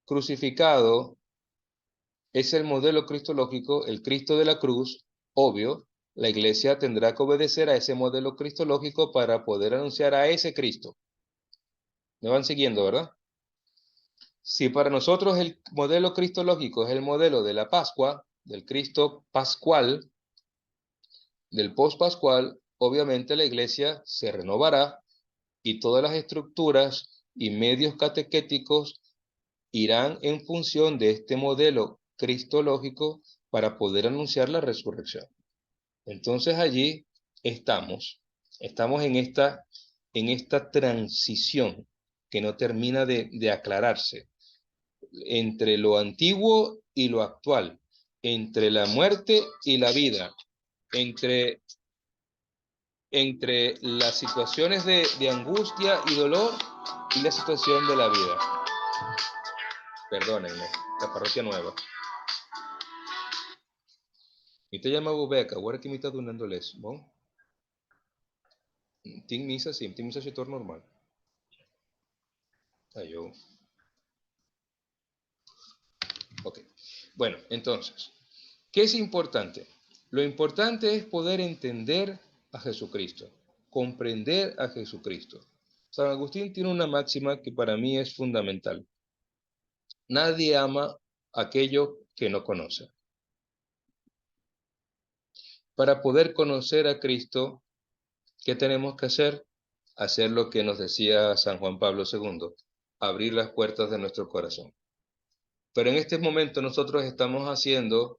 crucificado es el modelo cristológico, el Cristo de la cruz, obvio, la Iglesia tendrá que obedecer a ese modelo cristológico para poder anunciar a ese Cristo. ¿Me van siguiendo, verdad? Si para nosotros el modelo cristológico es el modelo de la Pascua, del Cristo pascual, del post-pascual, obviamente la iglesia se renovará y todas las estructuras y medios catequéticos irán en función de este modelo cristológico para poder anunciar la resurrección. Entonces allí estamos en esta transición que no termina de aclararse entre lo antiguo y lo actual, entre la muerte y la vida, entre las situaciones de angustia y dolor y la situación de la vida. Perdónenme, la parroquia nueva. Mi te llama Bubeca, ahora que me está donando les, ¿no? Tin misa, sí, tin misa se torna normal. Yo. Ok. Bueno, entonces, ¿qué es importante? Lo importante es poder entender a Jesucristo, comprender a Jesucristo. San Agustín tiene una máxima que para mí es fundamental. Nadie ama aquello que no conoce. Para poder conocer a Cristo, ¿qué tenemos que hacer? Hacer lo que nos decía San Juan Pablo II, abrir las puertas de nuestro corazón. Pero en este momento nosotros estamos haciendo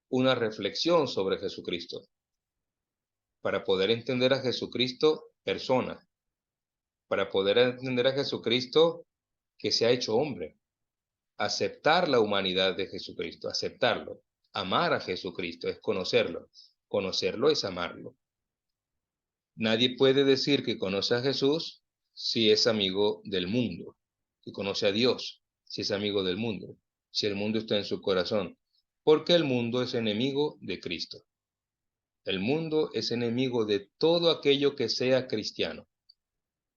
una reflexión sobre Jesucristo, para poder entender a Jesucristo persona, para poder entender a Jesucristo que se ha hecho hombre, aceptar la humanidad de Jesucristo, aceptarlo, amar a Jesucristo, es conocerlo, conocerlo es amarlo. Nadie puede decir que conoce a Jesús si es amigo del mundo, si conoce a Dios, si es amigo del mundo, si el mundo está en su corazón, porque el mundo es enemigo de Cristo. El mundo es enemigo de todo aquello que sea cristiano.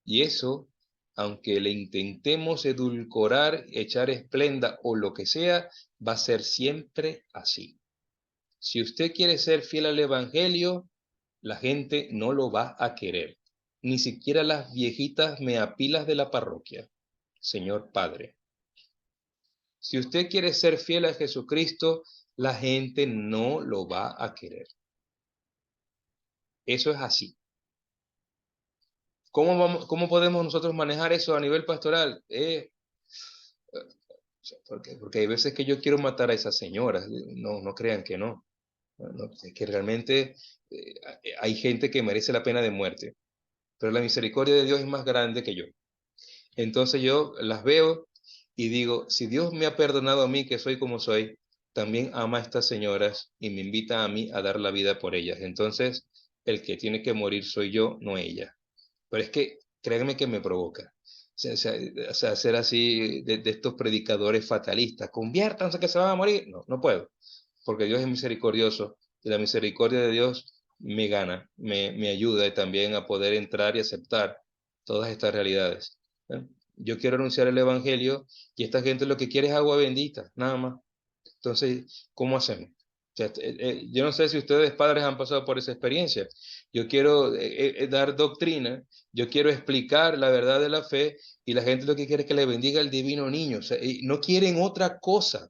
Y eso, aunque le intentemos edulcorar, echar esplenda o lo que sea, va a ser siempre así. Si usted quiere ser fiel al Evangelio, la gente no lo va a querer. Ni siquiera las viejitas meapilas de la parroquia, Señor Padre. Si usted quiere ser fiel a Jesucristo, la gente no lo va a querer. Eso es así. ¿Cómo podemos nosotros manejar eso a nivel pastoral? Porque hay veces que yo quiero matar a esas señoras. No crean que no. No, es que realmente hay gente que merece la pena de muerte. Pero la misericordia de Dios es más grande que yo. Entonces yo las veo y digo, si Dios me ha perdonado a mí, que soy como soy, también ama a estas señoras y me invita a mí a dar la vida por ellas. Entonces, el que tiene que morir soy yo, no ella. Pero es que, créanme que me provoca. O sea, ser así de estos predicadores fatalistas. Conviértanse que se van a morir. No puedo. Porque Dios es misericordioso y la misericordia de Dios me gana, me ayuda también a poder entrar y aceptar todas estas realidades. ¿Eh? Yo quiero anunciar el Evangelio y esta gente lo que quiere es agua bendita, nada más. Entonces, ¿cómo hacemos? O sea, yo no sé si ustedes padres han pasado por esa experiencia. Yo quiero dar doctrina, yo quiero explicar la verdad de la fe y la gente lo que quiere es que le bendiga el divino niño. O sea, no quieren otra cosa.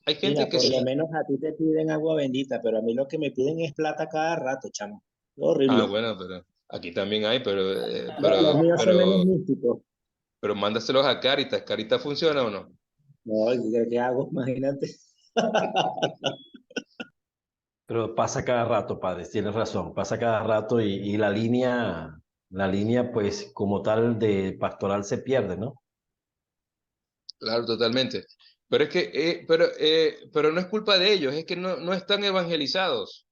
Hay gente Mira, que por lo sí. menos a ti te piden agua bendita, pero a mí lo que me piden es plata cada rato, chamo. Horrible. Bueno, pero aquí también hay, Los míos son menos místicos. pero mándaselos a Caritas. ¿Caritas funciona o no? No, ¿qué hago? Imagínate. Pero pasa cada rato, padre, tienes razón, pasa cada rato y la línea, pues, como tal de pastoral se pierde, ¿no? Claro, totalmente. Pero es que, pero no es culpa de ellos, es que no están evangelizados.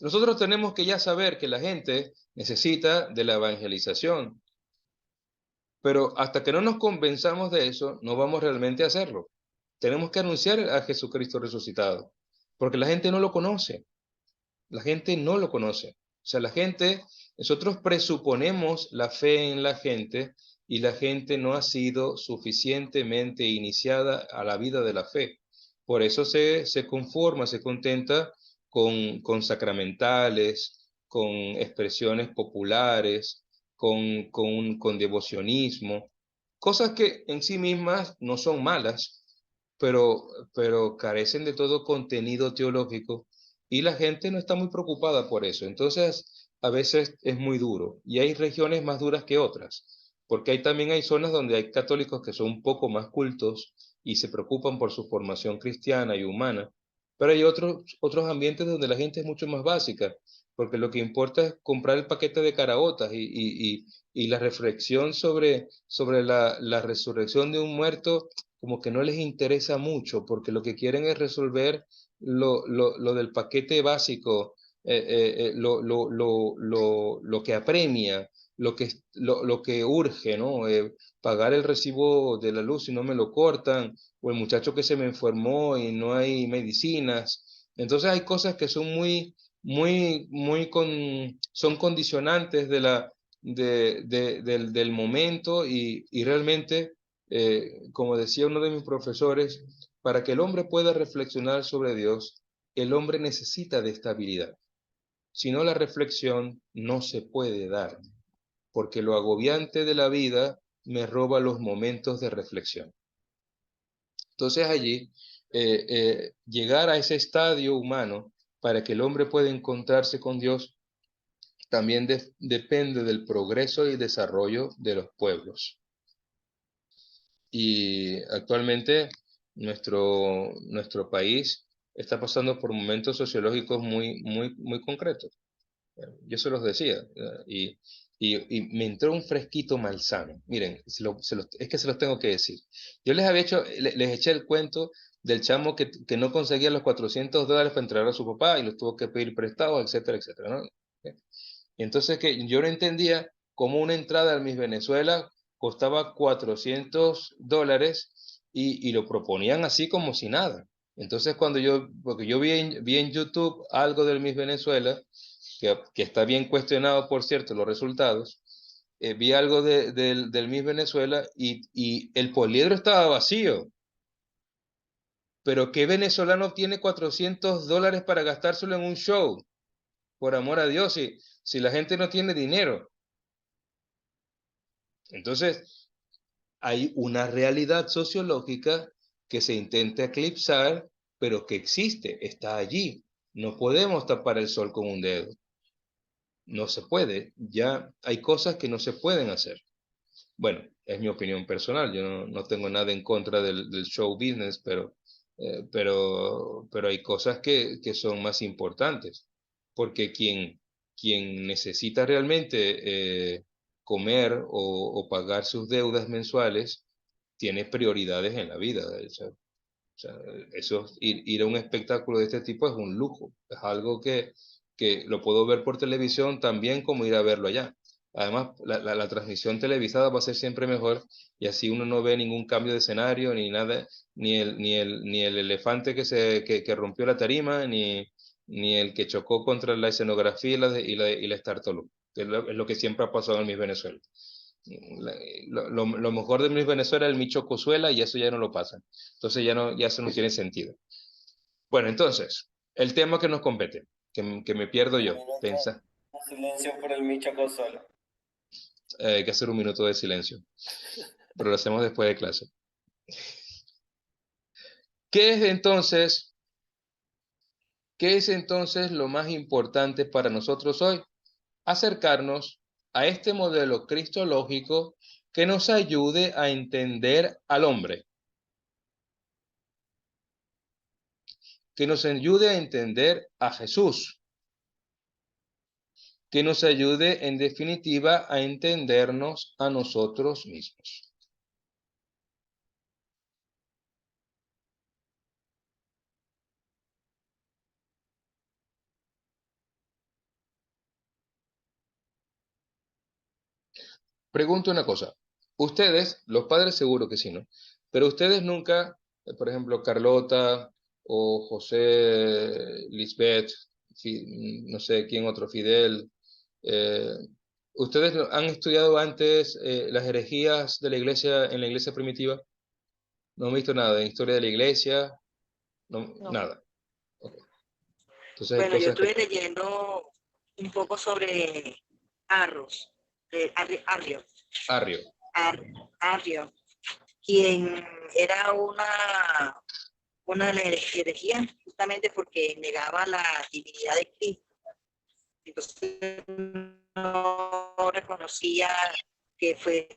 Nosotros tenemos que ya saber que la gente necesita de la evangelización, pero hasta que no nos convenzamos de eso, no vamos realmente a hacerlo. Tenemos que anunciar a Jesucristo resucitado, porque la gente no lo conoce. La gente no lo conoce. O sea, nosotros presuponemos la fe en la gente y la gente no ha sido suficientemente iniciada a la vida de la fe. Por eso se conforma, se contenta con sacramentales, con expresiones populares, con devocionismo, cosas que en sí mismas no son malas, pero carecen de todo contenido teológico y la gente no está muy preocupada por eso. Entonces, a veces es muy duro y hay regiones más duras que otras, porque también hay zonas donde hay católicos que son un poco más cultos y se preocupan por su formación cristiana y humana, pero hay otros ambientes donde la gente es mucho más básica, porque lo que importa es comprar el paquete de caraotas y la reflexión sobre la resurrección de un muerto como que no les interesa mucho, porque lo que quieren es resolver lo del paquete básico, lo que apremia, lo que urge, ¿no? Pagar el recibo de la luz si no me lo cortan, o el muchacho que se me enfermó y no hay medicinas. Entonces hay cosas que son son condicionantes del momento y realmente, como decía uno de mis profesores, para que el hombre pueda reflexionar sobre Dios, el hombre necesita de estabilidad. Si no, la reflexión no se puede dar, porque lo agobiante de la vida me roba los momentos de reflexión. Entonces allí, llegar a ese estadio humano para que el hombre pueda encontrarse con Dios también depende del progreso y desarrollo de los pueblos. Y actualmente nuestro país está pasando por momentos sociológicos muy concretos. Yo se los decía, y me entró un fresquito malsano. Miren, es que se los tengo que decir. Yo les eché el cuento del chamo que no conseguía los $400 para entregar a su papá y los tuvo que pedir prestados, etcétera, etcétera, ¿no? Y entonces que yo no entendía cómo una entrada al Miss Venezuela costaba $400 y lo proponían así como si nada. Entonces porque yo vi en YouTube algo del Miss Venezuela, que está bien cuestionado, por cierto, los resultados, vi algo del Miss Venezuela y el poliedro estaba vacío. Pero ¿qué venezolano tiene $400 para gastárselo en un show? Por amor a Dios, si la gente no tiene dinero. Entonces, hay una realidad sociológica que se intenta eclipsar, pero que existe, está allí. No podemos tapar el sol con un dedo. No se puede. Ya hay cosas que no se pueden hacer. Bueno, es mi opinión personal. Yo no tengo nada en contra del show business, pero hay cosas que son más importantes. Porque quien necesita realmente comer o pagar sus deudas mensuales tiene prioridades en la vida. Ir a un espectáculo de este tipo es un lujo. Es algo que lo puedo ver por televisión también como ir a verlo allá. Además, la transmisión televisada va a ser siempre mejor y así uno no ve ningún cambio de escenario, ni nada, ni el elefante que rompió la tarima, ni el que chocó contra la escenografía y la estartaló, que es lo que siempre ha pasado en Miss Venezuela. Lo mejor de Miss Venezuela es el Micho Cozuela y eso ya no lo pasa. Entonces ya eso no tiene sentido. Bueno, entonces, el tema que nos compete, que me pierdo yo, pensa. Silencio por el Micho Cozuelo. Hay que hacer un minuto de silencio, pero lo hacemos después de clase. ¿Qué es entonces lo más importante para nosotros hoy? Acercarnos a este modelo cristológico que nos ayude a entender al hombre, que nos ayude a entender a Jesús, que nos ayude en definitiva a entendernos a nosotros mismos. Pregunto una cosa. Ustedes, los padres seguro que sí, ¿no? Pero ustedes nunca, por ejemplo, Carlota o José, Lisbeth, no sé quién otro, Fidel, eh, ¿ustedes han estudiado antes las herejías de la iglesia en la iglesia primitiva? ¿No han visto nada de historia de la iglesia? No, No. nada. Okay. Entonces hay Bueno, yo cosas estuve leyendo un poco sobre Arros, Arrio, Arrio. Arrio, quien era una herejía justamente porque negaba la divinidad de Cristo. Entonces no reconocía que fue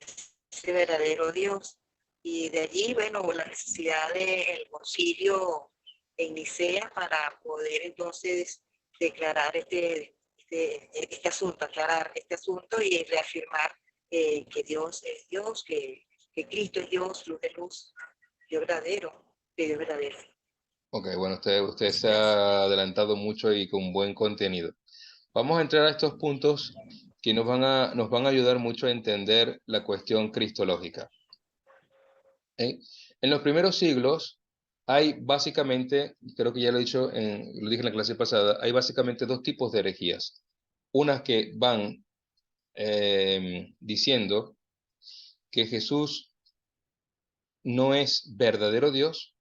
ese verdadero Dios. Y de allí, bueno, la necesidad del concilio en Nicea para poder entonces declarar este asunto, aclarar este asunto y reafirmar que Dios es Dios, que Cristo es Dios, luz de luz, Dios verdadero, de Dios verdadero. Ok, bueno, usted se ha adelantado mucho y con buen contenido. Vamos a entrar a estos puntos que nos van a ayudar mucho a entender la cuestión cristológica. En los primeros siglos hay básicamente, creo que ya lo he dicho, lo dije en la clase pasada, hay básicamente dos tipos de herejías. Unas que van diciendo que Jesús no es verdadero Dios,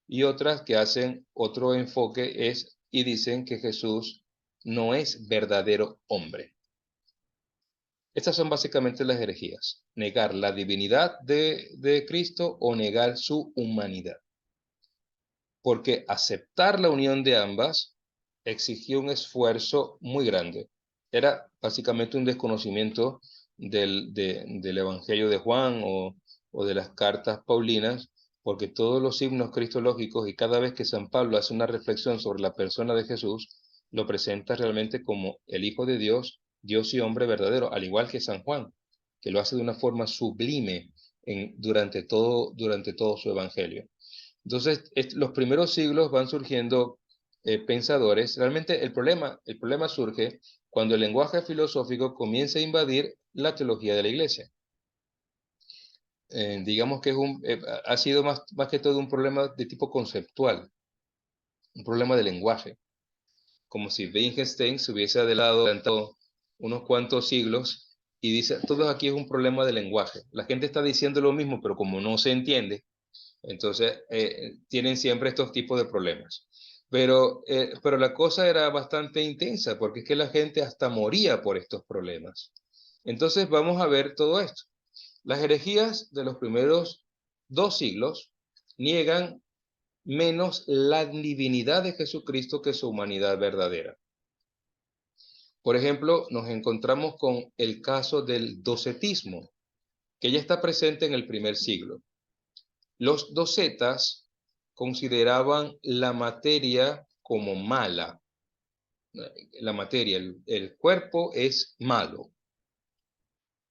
y otras que hacen otro enfoque y dicen que Jesús no es verdadero hombre. Estas son básicamente las herejías: negar la divinidad de Cristo o negar su humanidad. Porque aceptar la unión de ambas exigió un esfuerzo muy grande. Era básicamente un desconocimiento del Evangelio de Juan o de las cartas paulinas, porque todos los signos cristológicos, y cada vez que San Pablo hace una reflexión sobre la persona de Jesús, lo presenta realmente como el Hijo de Dios, Dios y hombre verdadero, al igual que San Juan, que lo hace de una forma sublime durante todo su Evangelio. Entonces, los primeros siglos van surgiendo pensadores. Realmente el problema surge cuando el lenguaje filosófico comienza a invadir la teología de la Iglesia. Digamos que ha sido más que todo un problema de tipo conceptual, un problema de lenguaje. Como si Wittgenstein se hubiese adelantado unos cuantos siglos y dice, todo aquí es un problema de lenguaje. La gente está diciendo lo mismo, pero como no se entiende, entonces tienen siempre estos tipos de problemas. Pero la cosa era bastante intensa, porque es que la gente hasta moría por estos problemas. Entonces vamos a ver todo esto. Las herejías de los primeros 2 siglos niegan menos la divinidad de Jesucristo que su humanidad verdadera. Por ejemplo, nos encontramos con el caso del docetismo, que ya está presente en el primer siglo. Los docetas consideraban la materia como mala. La materia, el cuerpo es malo.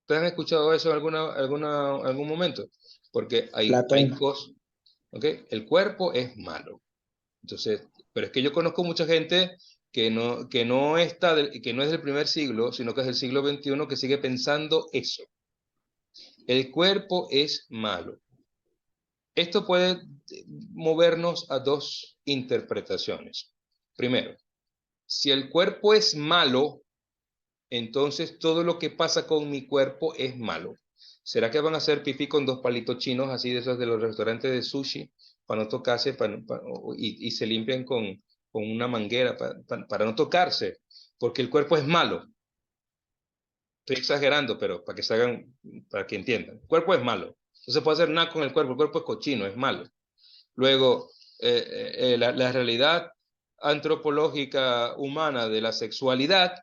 ¿Ustedes han escuchado eso en algún momento? Porque hay cosas, ¿ok? El cuerpo es malo. Entonces, pero es que yo conozco mucha gente que no es del primer siglo, sino que es del siglo XXI, que sigue pensando eso. El cuerpo es malo. Esto puede movernos a 2 interpretaciones. Primero, si el cuerpo es malo, entonces todo lo que pasa con mi cuerpo es malo. ¿Será que van a hacer pipí con 2 palitos chinos, así de esos de los restaurantes de sushi, para no tocarse, y se limpian con una manguera para no tocarse? Porque el cuerpo es malo. Estoy exagerando, pero para que entiendan. El cuerpo es malo. No se puede hacer nada con el cuerpo es cochino, es malo. Luego, la realidad antropológica humana de la sexualidad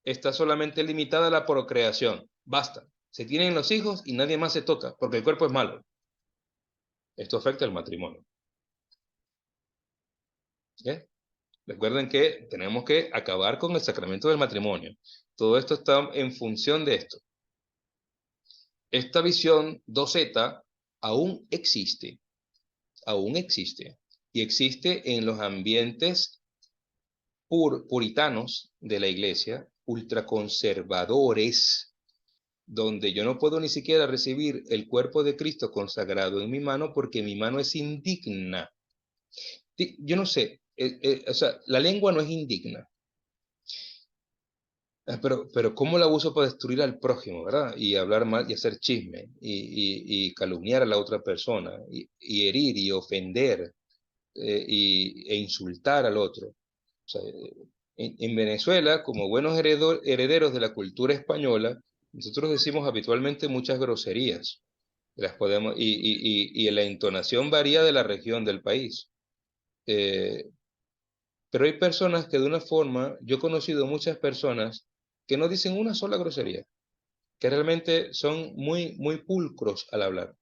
está solamente limitada a la procreación. Basta. Se tienen los hijos y nadie más se toca, porque el cuerpo es malo. Esto afecta al matrimonio. ¿Eh? Recuerden que tenemos que acabar con el sacramento del matrimonio. Todo esto está en función de esto. Esta visión doceta aún existe. Aún existe. Y existe en los ambientes puritanos de la iglesia, ultraconservadores, donde yo no puedo ni siquiera recibir el cuerpo de Cristo consagrado en mi mano porque mi mano es indigna. Yo no sé, o sea, la lengua no es indigna. Pero ¿cómo la uso para destruir al prójimo, verdad? Y hablar mal y hacer chisme y calumniar a la otra persona y herir y ofender e insultar al otro. O sea, en Venezuela, como buenos herederos de la cultura española, nosotros decimos habitualmente muchas groserías. Las podemos, y la entonación varía de la región del país. Pero hay personas que de una forma, yo he conocido muchas personas que no dicen una sola grosería, que realmente son muy, muy pulcros al hablar.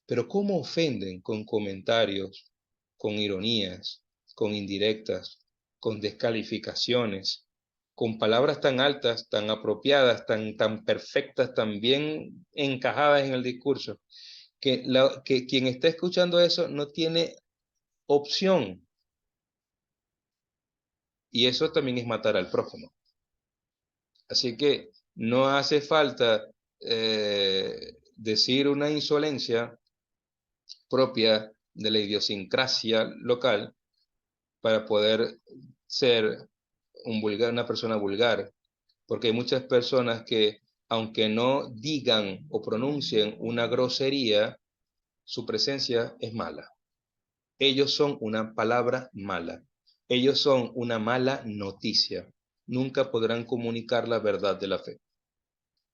Pero cómo ofenden con comentarios, con ironías, con indirectas, con descalificaciones, con palabras tan altas, tan apropiadas, tan perfectas, tan bien encajadas en el discurso, que quien está escuchando eso no tiene opción. Y eso también es matar al prójimo. Así que no hace falta decir una insolencia propia de la idiosincrasia local para poder ser una persona vulgar, porque hay muchas personas que, aunque no digan o pronuncien una grosería, su presencia es mala. Ellos son una palabra mala. Ellos son una mala noticia. Nunca podrán comunicar la verdad de la fe,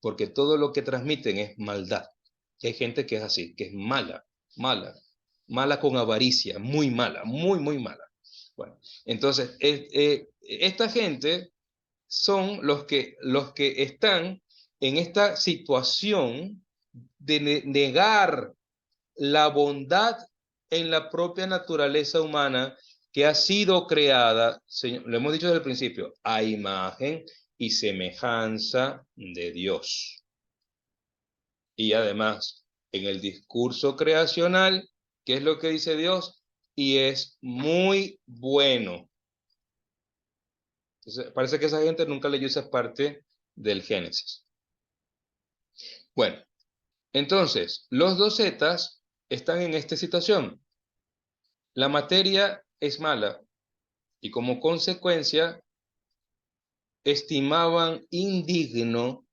porque todo lo que transmiten es maldad. Hay gente que es así, que es mala, mala, mala con avaricia, muy mala, muy, muy mala. Bueno, entonces, esta gente son los que están en esta situación de negar la bondad en la propia naturaleza humana que ha sido creada, lo hemos dicho desde el principio, a imagen y semejanza de Dios. Y además, en el discurso creacional, ¿qué es lo que dice Dios? Y es muy bueno. Entonces, parece que esa gente nunca leyó esa parte del Génesis. Bueno, entonces, los docetas están en esta situación. La materia es mala y como consecuencia estimaban indigno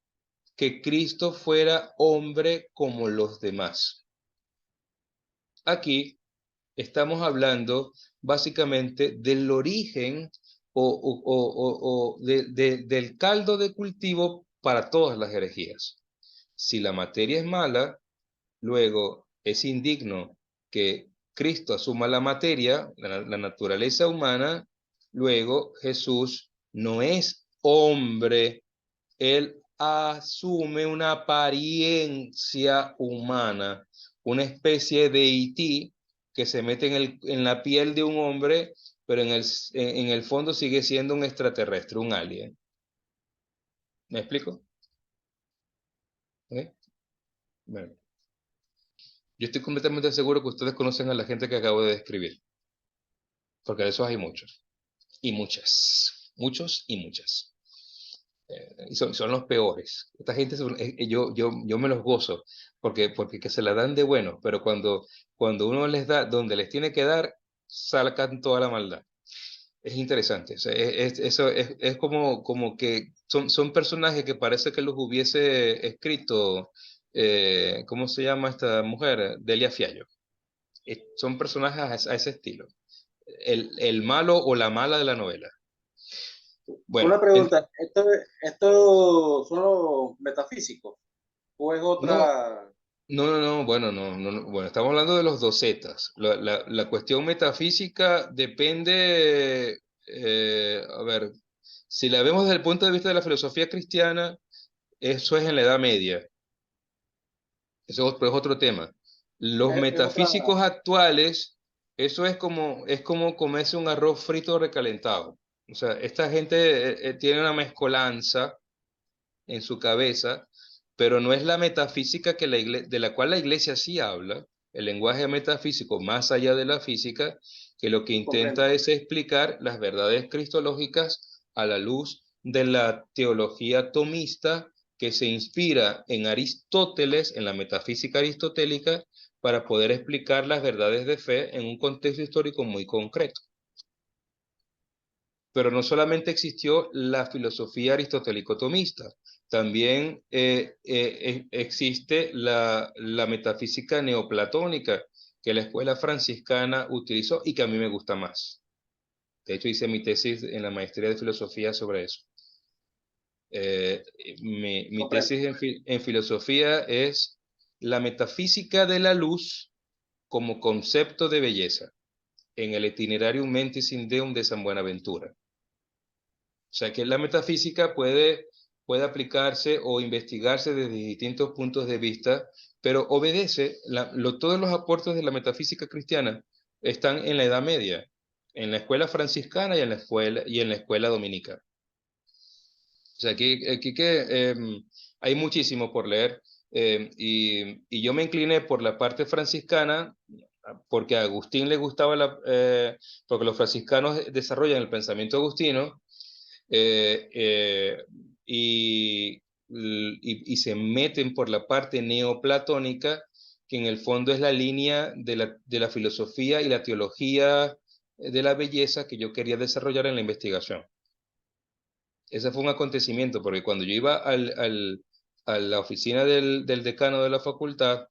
que Cristo fuera hombre como los demás. Aquí estamos hablando básicamente del origen del caldo de cultivo para todas las herejías. Si la materia es mala, luego es indigno que Cristo asuma la materia, la naturaleza humana, luego Jesús no es hombre, él asume una apariencia humana, una especie de E.T. que se mete en la piel de un hombre, pero en el fondo sigue siendo un extraterrestre, un alien. ¿Me explico? ¿Eh? Bueno, yo estoy completamente seguro que ustedes conocen a la gente que acabo de describir, porque de esos hay muchos, y muchas, muchos y muchas. Y son los peores. Esta gente, yo me los gozo, porque que se la dan de bueno, pero cuando uno les da donde les tiene que dar, sacan toda la maldad. Es interesante. O sea, eso es como que son personajes que parece que los hubiese escrito, ¿cómo se llama esta mujer? Delia Fiallo. Son personajes a ese estilo. El malo o la mala de la novela. Una Bueno, pregunta, ¿esto son los metafísicos? ¿O es no, otra? no, bueno, bueno, estamos hablando de los docetas. La cuestión metafísica depende, a ver, si la vemos desde el punto de vista de la filosofía cristiana, eso es en la Edad Media, eso es otro tema. Los Es otra. metafísicos actuales, eso es como comerse un arroz frito recalentado. O sea, esta gente tiene una mezcolanza en su cabeza, pero no es la metafísica de la cual la iglesia sí habla, el lenguaje metafísico más allá de la física, que lo que Comprendo. intenta es explicar las verdades cristológicas a la luz de la teología tomista que se inspira en Aristóteles, en la metafísica aristotélica, para poder explicar las verdades de fe en un contexto histórico muy concreto. Pero no solamente existió la filosofía aristotélico-tomista, también existe la metafísica neoplatónica que la escuela franciscana utilizó y que a mí me gusta más. De hecho, hice mi tesis en la maestría de filosofía sobre eso. Mi tesis en filosofía es la metafísica de la luz como concepto de belleza. en el Itinerarium Mentis in Deum de San Buenaventura. O sea que la metafísica puede aplicarse o investigarse desde distintos puntos de vista, pero obedece, todos los aportes de la metafísica cristiana están en la Edad Media, en la escuela franciscana y en la escuela dominica. O sea, aquí hay muchísimo por leer, y yo me incliné por la parte franciscana porque a Agustín le gustaba porque los franciscanos desarrollan el pensamiento agustino, y se meten por la parte neoplatónica, que en el fondo es la línea de la filosofía y la teología de la belleza que yo quería desarrollar en la investigación. Ese fue un acontecimiento, porque cuando yo iba a la oficina del decano de la facultad,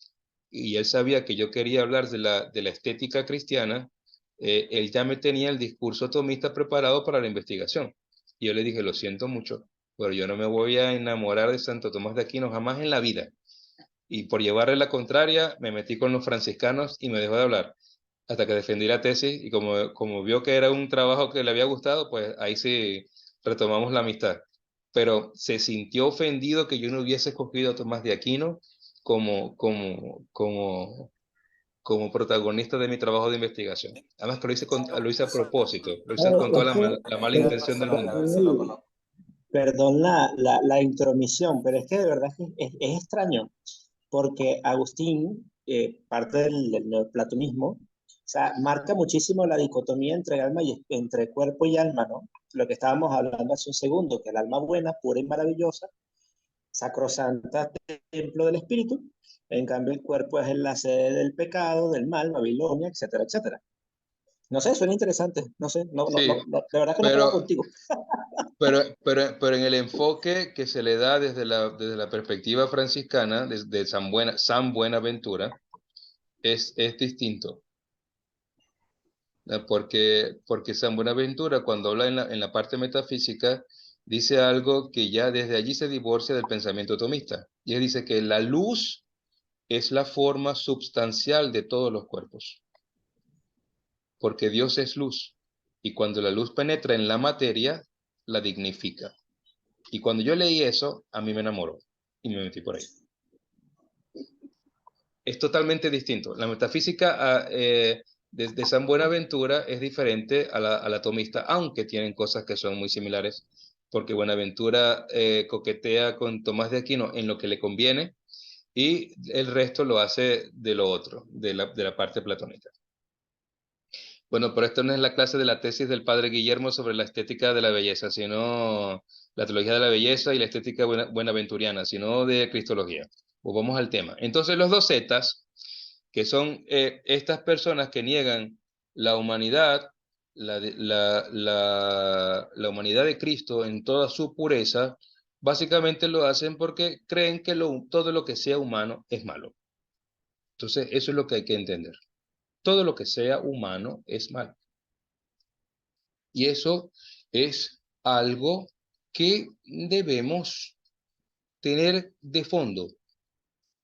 y él sabía que yo quería hablar de la estética cristiana, él ya me tenía el discurso tomista preparado para la investigación. Y yo le dije, lo siento mucho, pero yo no me voy a enamorar de Santo Tomás de Aquino jamás en la vida. Y por llevarle la contraria, me metí con los franciscanos y me dejó de hablar hasta que defendí la tesis, y como vio que era un trabajo que le había gustado, pues ahí sí retomamos la amistad. Pero se sintió ofendido que yo no hubiese escogido a Tomás de Aquino como protagonista de mi trabajo de investigación. Además que lo hice a propósito, lo hice con toda la mala intención del mundo. Perdón la intromisión, pero es que de verdad es extraño, porque Agustín, parte del neoplatonismo, o sea, marca muchísimo la dicotomía entre cuerpo y alma, ¿no? Lo que estábamos hablando hace un segundo, que el alma buena, pura y maravillosa, sacrosanta templo del espíritu, en cambio el cuerpo es la sede del pecado, del mal, Babilonia, etcétera, etcétera. No sé, suena interesante, no sé, Sí, de verdad que no puedo contigo. Pero en el enfoque que se le da desde la perspectiva franciscana, de San Buenaventura, es distinto. Porque San Buenaventura, cuando habla en la parte metafísica, dice algo que ya desde allí se divorcia del pensamiento tomista. Y él dice que la luz es la forma substancial de todos los cuerpos, porque Dios es luz, y cuando la luz penetra en la materia, la dignifica. Y cuando yo leí eso, a mí me enamoró y me metí por ahí. Es totalmente distinto. La metafísica de San Buenaventura es diferente a la tomista, aunque tienen cosas que son muy similares, porque Buenaventura coquetea con Tomás de Aquino en lo que le conviene, y el resto lo hace de lo otro, de la parte platónica. Bueno, pero esto no es la clase de la tesis del padre Guillermo sobre la estética de la belleza, sino la teología de la belleza y la estética buenaventuriana, sino de cristología. Pues vamos al tema. Entonces los docetas, que son estas personas que niegan la humanidad, la humanidad de Cristo en toda su pureza, básicamente lo hacen porque creen que todo lo que sea humano es malo. Entonces eso es lo que hay que entender. Todo lo que sea humano es malo. Y eso es algo que debemos tener de fondo,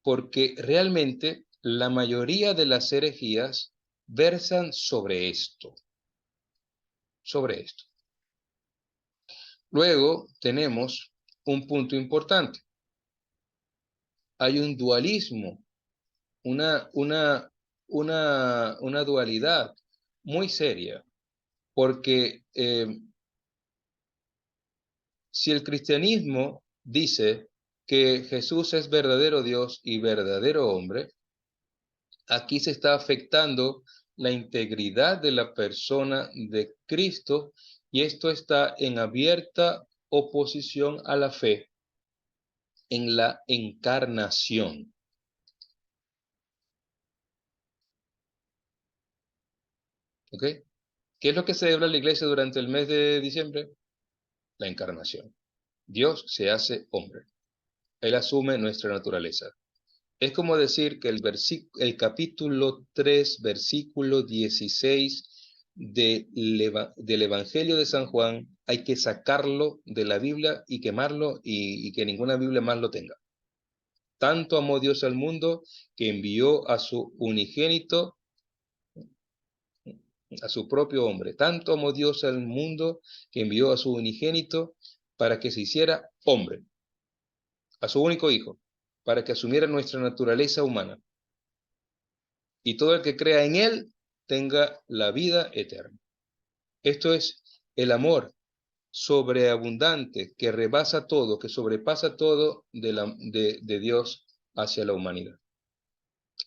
porque realmente la mayoría de las herejías versan sobre esto. Luego tenemos un punto importante. Hay un dualismo, una dualidad muy seria, porque si el cristianismo dice que Jesús es verdadero Dios y verdadero hombre, aquí se está afectando la integridad de la persona de Cristo, y esto está en abierta oposición a la fe en la encarnación. ¿Ok? ¿Qué es lo que celebra la iglesia durante el mes de diciembre? La encarnación. Dios se hace hombre. Él asume nuestra naturaleza. Es como decir que el capítulo 3, versículo 16 del Evangelio de San Juan, hay que sacarlo de la Biblia y quemarlo, y que ninguna Biblia más lo tenga. Tanto amó Dios al mundo que envió a su unigénito a su propio hombre. Tanto amó Dios al mundo que envió a su unigénito para que se hiciera hombre, a su único hijo, para que asumiera nuestra naturaleza humana. Y todo el que crea en él tenga la vida eterna. Esto es el amor sobreabundante que rebasa todo, que sobrepasa todo de Dios hacia la humanidad.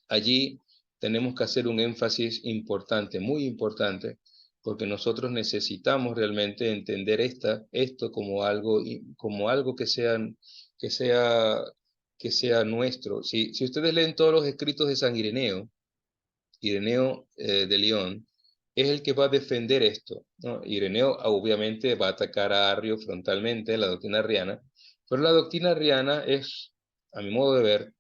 Allí tenemos que hacer un énfasis importante, muy importante, porque nosotros necesitamos realmente entender esto como algo que sea, que sea nuestro. Si ustedes leen todos los escritos de San Ireneo, de León, es el que va a defender esto, ¿no? Ireneo obviamente va a atacar a Arrio frontalmente, la doctrina arriana, pero la doctrina arriana es, a mi modo de ver,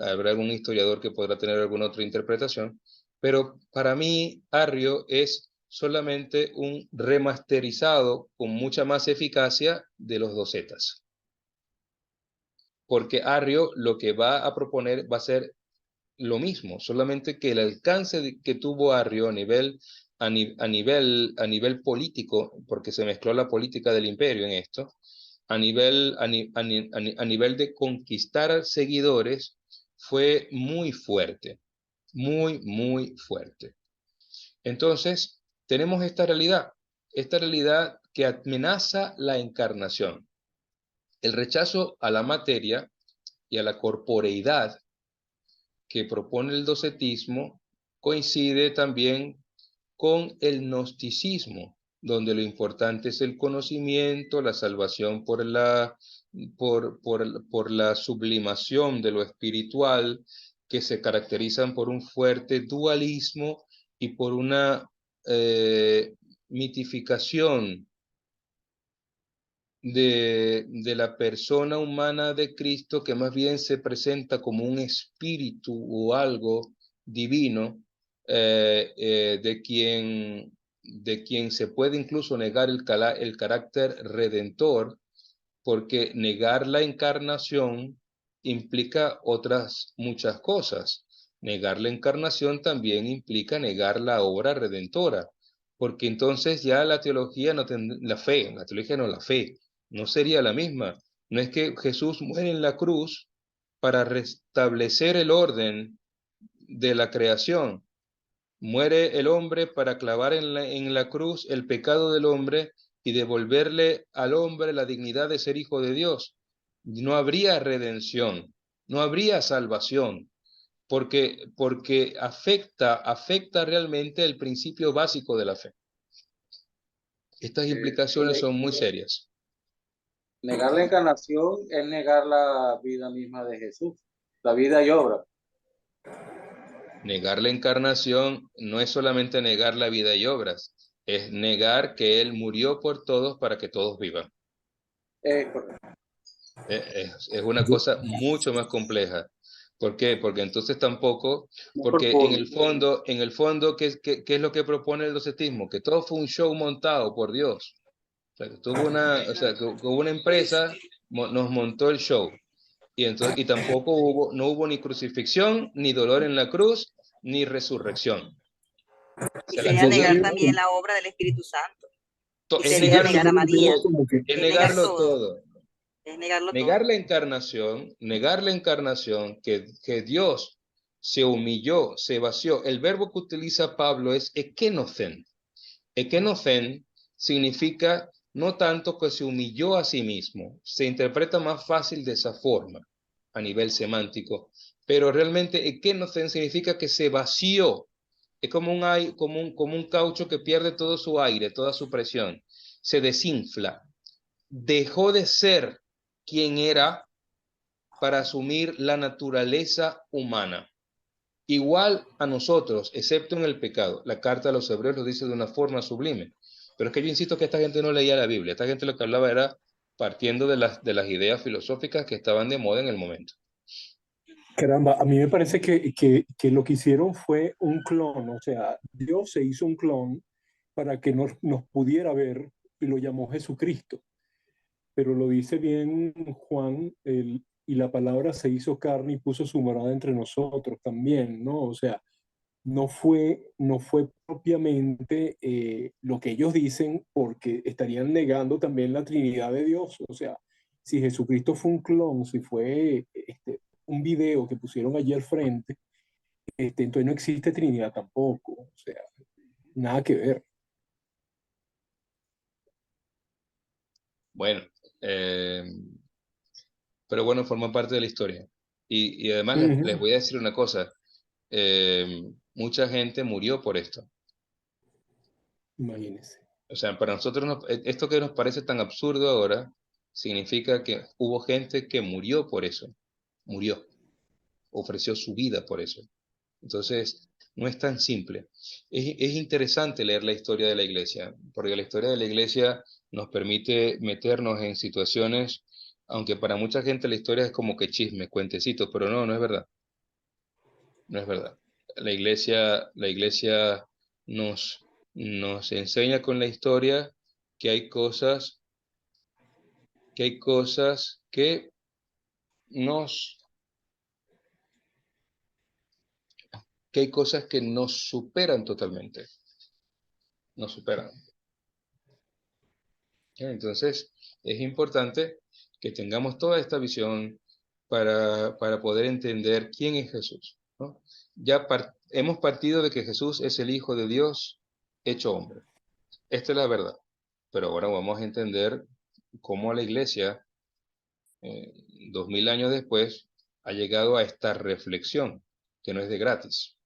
habrá algún historiador que podrá tener alguna otra interpretación, pero para mí Arrio es solamente un remasterizado con mucha más eficacia de los docetas. Porque Arrio lo que va a proponer va a ser lo mismo, solamente que el alcance que tuvo Arrio a nivel político, porque se mezcló la política del imperio en esto, a nivel de conquistar seguidores, fue muy fuerte, muy, muy fuerte. Entonces, tenemos esta realidad que amenaza la encarnación, el rechazo a la materia y a la corporeidad que propone el docetismo coincide también con el gnosticismo, donde lo importante es el conocimiento, la salvación por la sublimación de lo espiritual, que se caracterizan por un fuerte dualismo y por una mitificación de la persona humana de Cristo, que más bien se presenta como un espíritu o algo divino, de quien se puede incluso negar el carácter redentor, porque negar la encarnación implica otras muchas cosas. Negar la encarnación también implica negar la obra redentora, porque entonces ya la teología no la teología no, la fe no sería la misma. No es que Jesús muere en la cruz para restablecer el orden de la creación. Muere el hombre para clavar en la cruz el pecado del hombre y devolverle al hombre la dignidad de ser hijo de Dios. No habría redención, no habría salvación, porque afecta realmente el principio básico de la fe. Estas implicaciones son muy serias. Negar la encarnación es negar la vida misma de Jesús, la vida y obra. Negar la encarnación no es solamente negar la vida y obras, es negar que Él murió por todos para que todos vivan. Es una cosa mucho más compleja. ¿Por qué? Porque entonces tampoco, porque en el fondo, ¿qué es lo que propone el docetismo? Que todo fue un show montado por Dios. O sea, que hubo una empresa, nos montó el show. Y tampoco no hubo ni crucifixión, ni dolor en la cruz, ni resurrección. Y sería negar también la obra del Espíritu Santo. Y Es sería negar a María. Es negarlo todo. Es negarlo Negar todo. negar la encarnación, que Dios se humilló, se vació. El verbo que utiliza Pablo es ekenothen. Ekenothen significa no tanto que se humilló a sí mismo, se interpreta más fácil de esa forma a nivel semántico, pero realmente ekenothen significa que se vació. Es como un caucho que pierde todo su aire, toda su presión. Se desinfla. Dejó de ser quien era para asumir la naturaleza humana. Igual a nosotros, excepto en el pecado. La carta a los hebreos lo dice de una forma sublime. Pero es que yo insisto que esta gente no leía la Biblia. Esta gente lo que hablaba era partiendo de las ideas filosóficas que estaban de moda en el momento. Caramba, a mí me parece que lo que hicieron fue un clon, o sea, Dios se hizo un clon para que nos pudiera ver y lo llamó Jesucristo. Pero lo dice bien Juan, y la palabra se hizo carne y puso su morada entre nosotros también, ¿no? O sea, no fue propiamente lo que ellos dicen, porque estarían negando también la Trinidad de Dios. O sea, si Jesucristo fue un clon, si fue un video que pusieron allí al frente, entonces no existe Trinidad tampoco. O sea, nada que ver. Bueno, eh, pero bueno, forma parte de la historia. Y además les Ujú. voy a decir una cosa, mucha gente murió por esto. Imagínense. O sea, para nosotros esto que nos parece tan absurdo ahora, significa que hubo gente que murió por eso, murió, ofreció su vida por eso. Entonces, no es tan simple. Es interesante leer la historia de la iglesia, porque la historia de la iglesia nos permite meternos en situaciones, aunque para mucha gente la historia es como que chisme, cuentecito, pero no, no es verdad. No es verdad. La iglesia nos enseña con la historia que hay cosas, que hay cosas que nos, que hay cosas que nos superan totalmente, nos superan. Entonces, es importante que tengamos toda esta visión para poder entender quién es Jesús, ¿no? Ya hemos partido de que Jesús es el Hijo de Dios hecho hombre. Esta es la verdad. Pero ahora vamos a entender cómo la iglesia, 2000 años después, ha llegado a esta reflexión, que no es de gratis.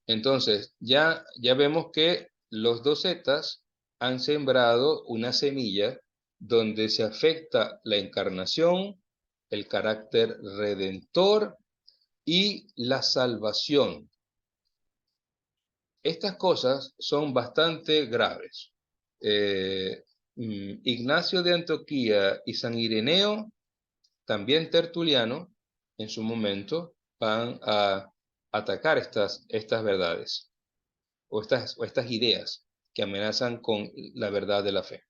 Entonces, ya vemos que los docetas han sembrado una semilla donde se afecta la encarnación, el carácter redentor y la salvación. Estas cosas son bastante graves. Ignacio de Antioquía y San Ireneo, también Tertuliano, en su momento van a atacar estas verdades o estas ideas que amenazan con la verdad de la fe,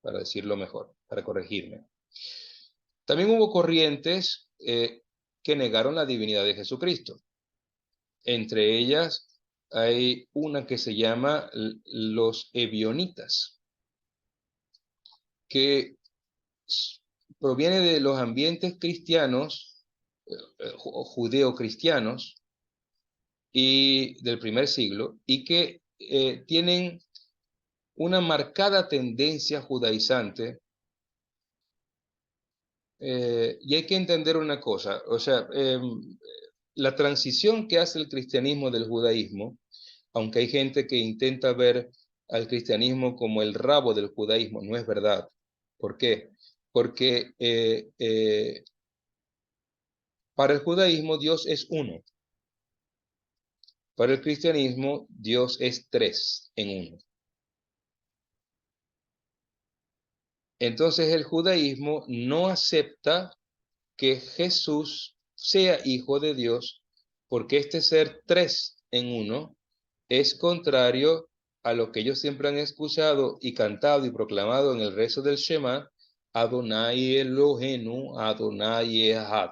para decirlo mejor, para corregirme. También hubo corrientes que negaron la divinidad de Jesucristo. Entre ellas hay una que se llama los ebionitas, que proviene de los ambientes cristianos, judeo-cristianos, y del primer siglo, y que tienen una marcada tendencia judaizante. Y hay que entender una cosa, o sea, la transición que hace el cristianismo del judaísmo, aunque hay gente que intenta ver al cristianismo como el rabo del judaísmo, no es verdad. ¿Por qué? Porque para el judaísmo Dios es uno, para el cristianismo Dios es tres en uno. Entonces el judaísmo no acepta que Jesús sea hijo de Dios, porque este ser tres en uno es contrario a lo que ellos siempre han escuchado y cantado y proclamado en el rezo del Shema: Adonai Elohenu, Adonai Echad.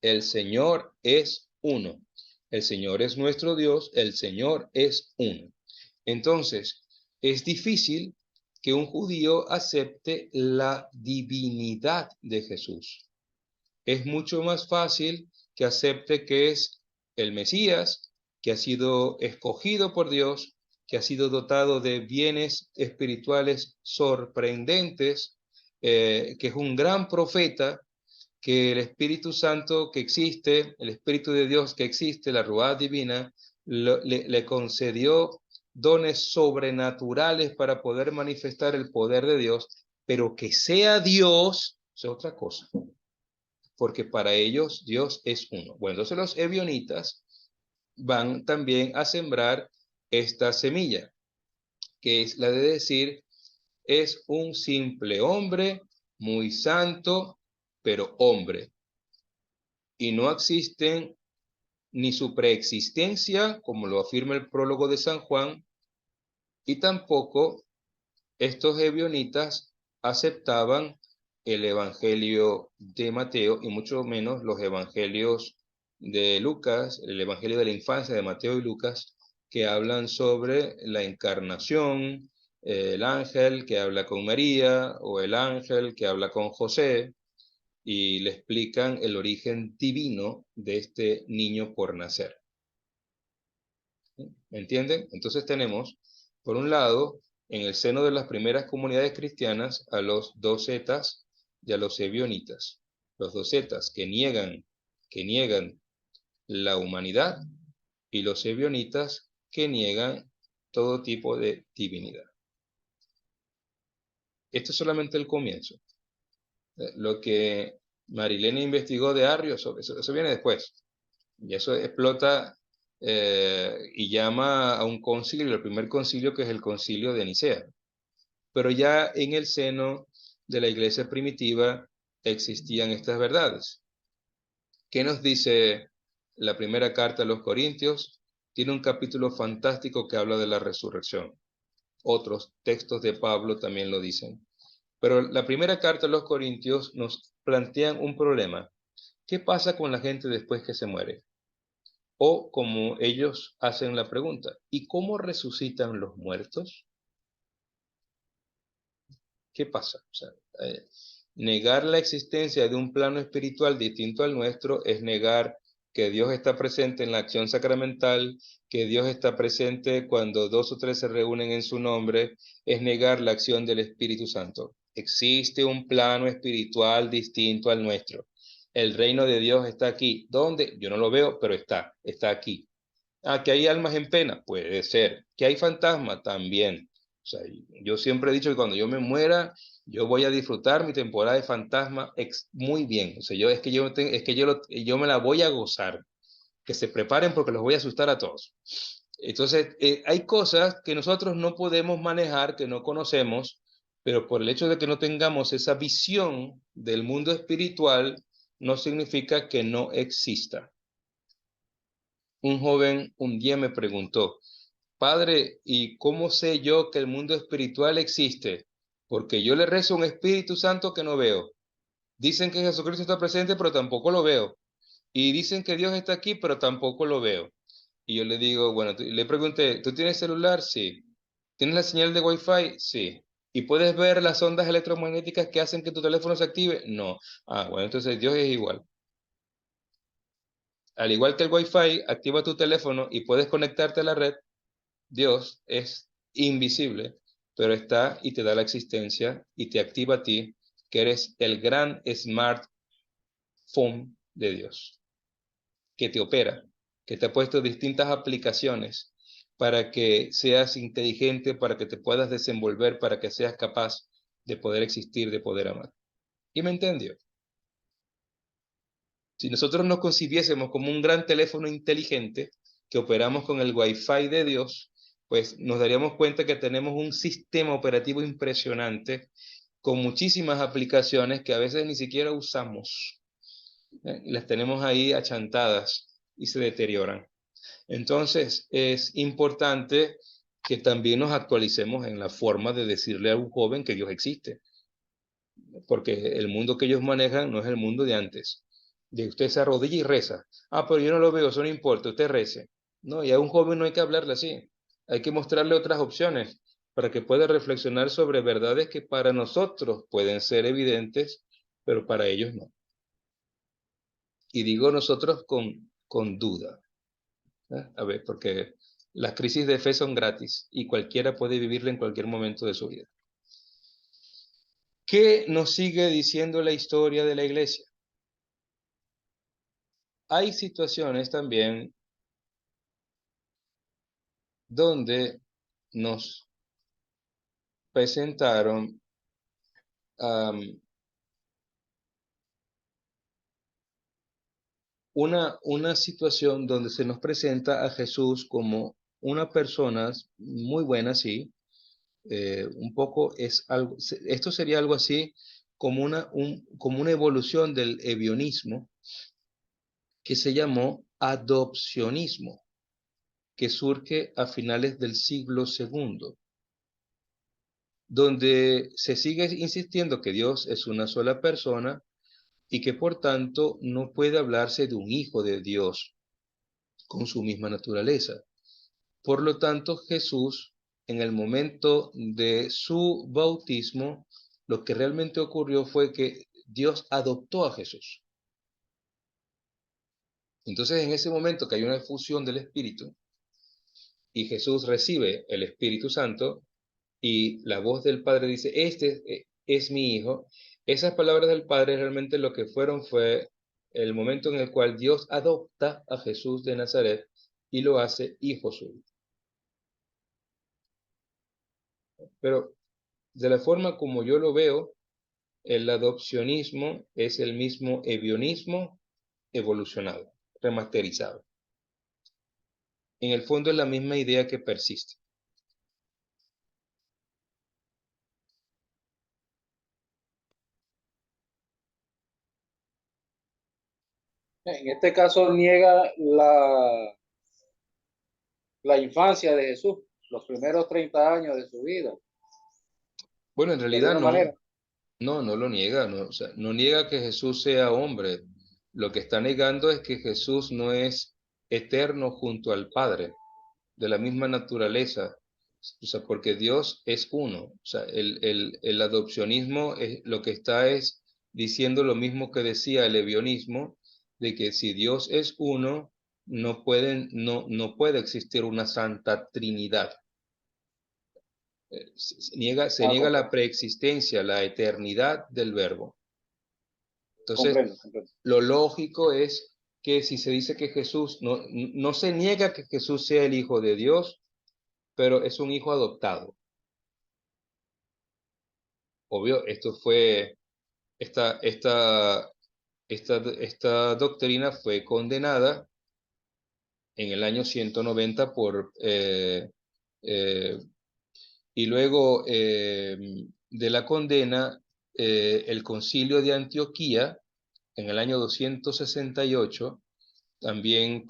El Señor es uno. El Señor es nuestro Dios, el Señor es uno. Entonces, es difícil que un judío acepte la divinidad de Jesús. Es mucho más fácil que acepte que es el Mesías, que ha sido escogido por Dios, que ha sido dotado de bienes espirituales sorprendentes, que es un gran profeta, que el Espíritu Santo que existe, el Espíritu de Dios que existe, la Ruá divina, le concedió dones sobrenaturales para poder manifestar el poder de Dios, pero que sea Dios es otra cosa, porque para ellos Dios es uno. Bueno, entonces los ebionitas van también a sembrar esta semilla, que es la de decir: es un simple hombre, muy santo, pero hombre. Y no existen ni su preexistencia, como lo afirma el prólogo de San Juan, y tampoco estos ebionitas aceptaban el Evangelio de Mateo, y mucho menos los evangelios de Lucas, el Evangelio de la Infancia de Mateo y Lucas, que hablan sobre la encarnación, el ángel que habla con María, o el ángel que habla con José, y le explican el origen divino de este niño por nacer. ¿Entienden? Entonces tenemos, por un lado, en el seno de las primeras comunidades cristianas, a los docetas y a los ebionitas. Los docetas que niegan la humanidad, y los ebionitas que niegan todo tipo de divinidad. Esto es solamente el comienzo. Lo que Marilena investigó de Arrio, eso viene después. Y eso explota y llama a un concilio, el primer concilio, que es el concilio de Nicea. Pero ya en el seno de la iglesia primitiva existían estas verdades. ¿Qué nos dice la primera carta a los Corintios? Tiene un capítulo fantástico que habla de la resurrección. Otros textos de Pablo también lo dicen. Pero la primera carta a los Corintios nos plantean un problema. ¿Qué pasa con la gente después que se muere? O como ellos hacen la pregunta, ¿y cómo resucitan los muertos? ¿Qué pasa? O sea, negar la existencia de un plano espiritual distinto al nuestro es negar que Dios está presente en la acción sacramental, que Dios está presente cuando 2 o 3 se reúnen en su nombre, es negar la acción del Espíritu Santo. Existe un plano espiritual distinto al nuestro. El reino de Dios está aquí. ¿Dónde? Yo no lo veo, pero está aquí. Ah, que hay almas en pena, puede ser. Que hay fantasmas, también. O sea, yo siempre he dicho que cuando yo me muera, yo voy a disfrutar mi temporada de fantasma muy bien. O sea, yo me la voy a gozar. Que se preparen porque los voy a asustar a todos. Entonces, hay cosas que nosotros no podemos manejar, que no conocemos, pero por el hecho de que no tengamos esa visión del mundo espiritual, no significa que no exista. Un joven un día me preguntó, Padre, ¿y cómo sé yo que el mundo espiritual existe? Porque yo le rezo a un Espíritu Santo que no veo. Dicen que Jesucristo está presente, pero tampoco lo veo. Y dicen que Dios está aquí, pero tampoco lo veo. Y yo le digo, bueno, le pregunté, ¿tú tienes celular? Sí. ¿Tienes la señal de Wi-Fi? Sí. ¿Y puedes ver las ondas electromagnéticas que hacen que tu teléfono se active? No. Ah, bueno, entonces Dios es igual. Al igual que el Wi-Fi, activa tu teléfono y puedes conectarte a la red. Dios es invisible, pero está y te da la existencia y te activa a ti, que eres el gran smartphone de Dios, que te opera, que te ha puesto distintas aplicaciones para que seas inteligente, para que te puedas desenvolver, para que seas capaz de poder existir, de poder amar. ¿Y me entendió? Si nosotros nos concibiésemos como un gran teléfono inteligente que operamos con el Wi-Fi de Dios, pues nos daríamos cuenta que tenemos un sistema operativo impresionante con muchísimas aplicaciones que a veces ni siquiera usamos. Las tenemos ahí achantadas y se deterioran. Entonces, es importante que también nos actualicemos en la forma de decirle a un joven que Dios existe, porque el mundo que ellos manejan no es el mundo de antes. De usted se arrodilla y reza. Ah, pero yo no lo veo, eso no importa, usted rece. No, y a un joven no hay que hablarle así. Hay que mostrarle otras opciones para que pueda reflexionar sobre verdades que para nosotros pueden ser evidentes, pero para ellos no. Y digo nosotros con duda. A ver, porque las crisis de fe son gratis y cualquiera puede vivirla en cualquier momento de su vida. ¿Qué nos sigue diciendo la historia de la iglesia? Hay situaciones también donde nos presentaron una situación donde se nos presenta a Jesús como una persona muy buena, sí. Un poco es algo, esto sería algo así como una evolución del ebionismo que se llamó adopcionismo, que surge a finales del siglo II, donde se sigue insistiendo que Dios es una sola persona y que por tanto no puede hablarse de un hijo de Dios con su misma naturaleza. Por lo tanto, Jesús, en el momento de su bautismo, lo que realmente ocurrió fue que Dios adoptó a Jesús. Entonces, en ese momento que hay una efusión del Espíritu y Jesús recibe el Espíritu Santo y la voz del Padre dice, este es mi Hijo, esas palabras del Padre realmente lo que fueron fue el momento en el cual Dios adopta a Jesús de Nazaret y lo hace hijo suyo. Pero de la forma como yo lo veo, el adopcionismo es el mismo ebionismo evolucionado, remasterizado. En el fondo es la misma idea que persiste. En este caso niega la infancia de Jesús, los primeros 30 años de su vida, Bueno, en de realidad alguna no, manera. no lo niega, no, o sea, no niega que Jesús sea hombre. Lo que está negando es que Jesús no es eterno junto al Padre, de la misma naturaleza, o sea, porque Dios es uno. O sea, el adopcionismo lo que está es diciendo lo mismo que decía el ebionismo, de que si Dios es uno, no puede existir una santa Trinidad. Se niega la Comprendo, preexistencia, la eternidad del Verbo. Entonces, comprendo. lo lógico es que si se dice que Jesús, no se niega que Jesús sea el Hijo de Dios, pero es un hijo adoptado. Obvio, esta doctrina fue condenada en el año 190 y luego de la condena, el Concilio de Antioquía, en el año 268, también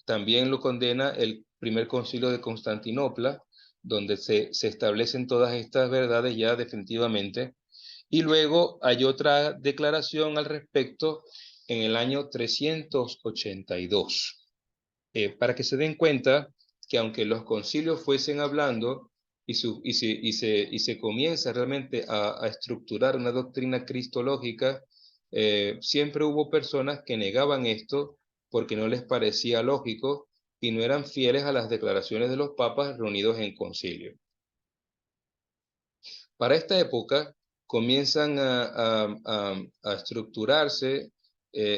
también lo condena el primer concilio de Constantinopla, donde se establecen todas estas verdades ya definitivamente. Y luego hay otra declaración al respecto en el año 382. Para que se den cuenta que aunque los concilios fuesen hablando y se comienza realmente a estructurar una doctrina cristológica, siempre hubo personas que negaban esto porque no les parecía lógico y no eran fieles a las declaraciones de los papas reunidos en concilio. Para esta época comienzan a estructurarse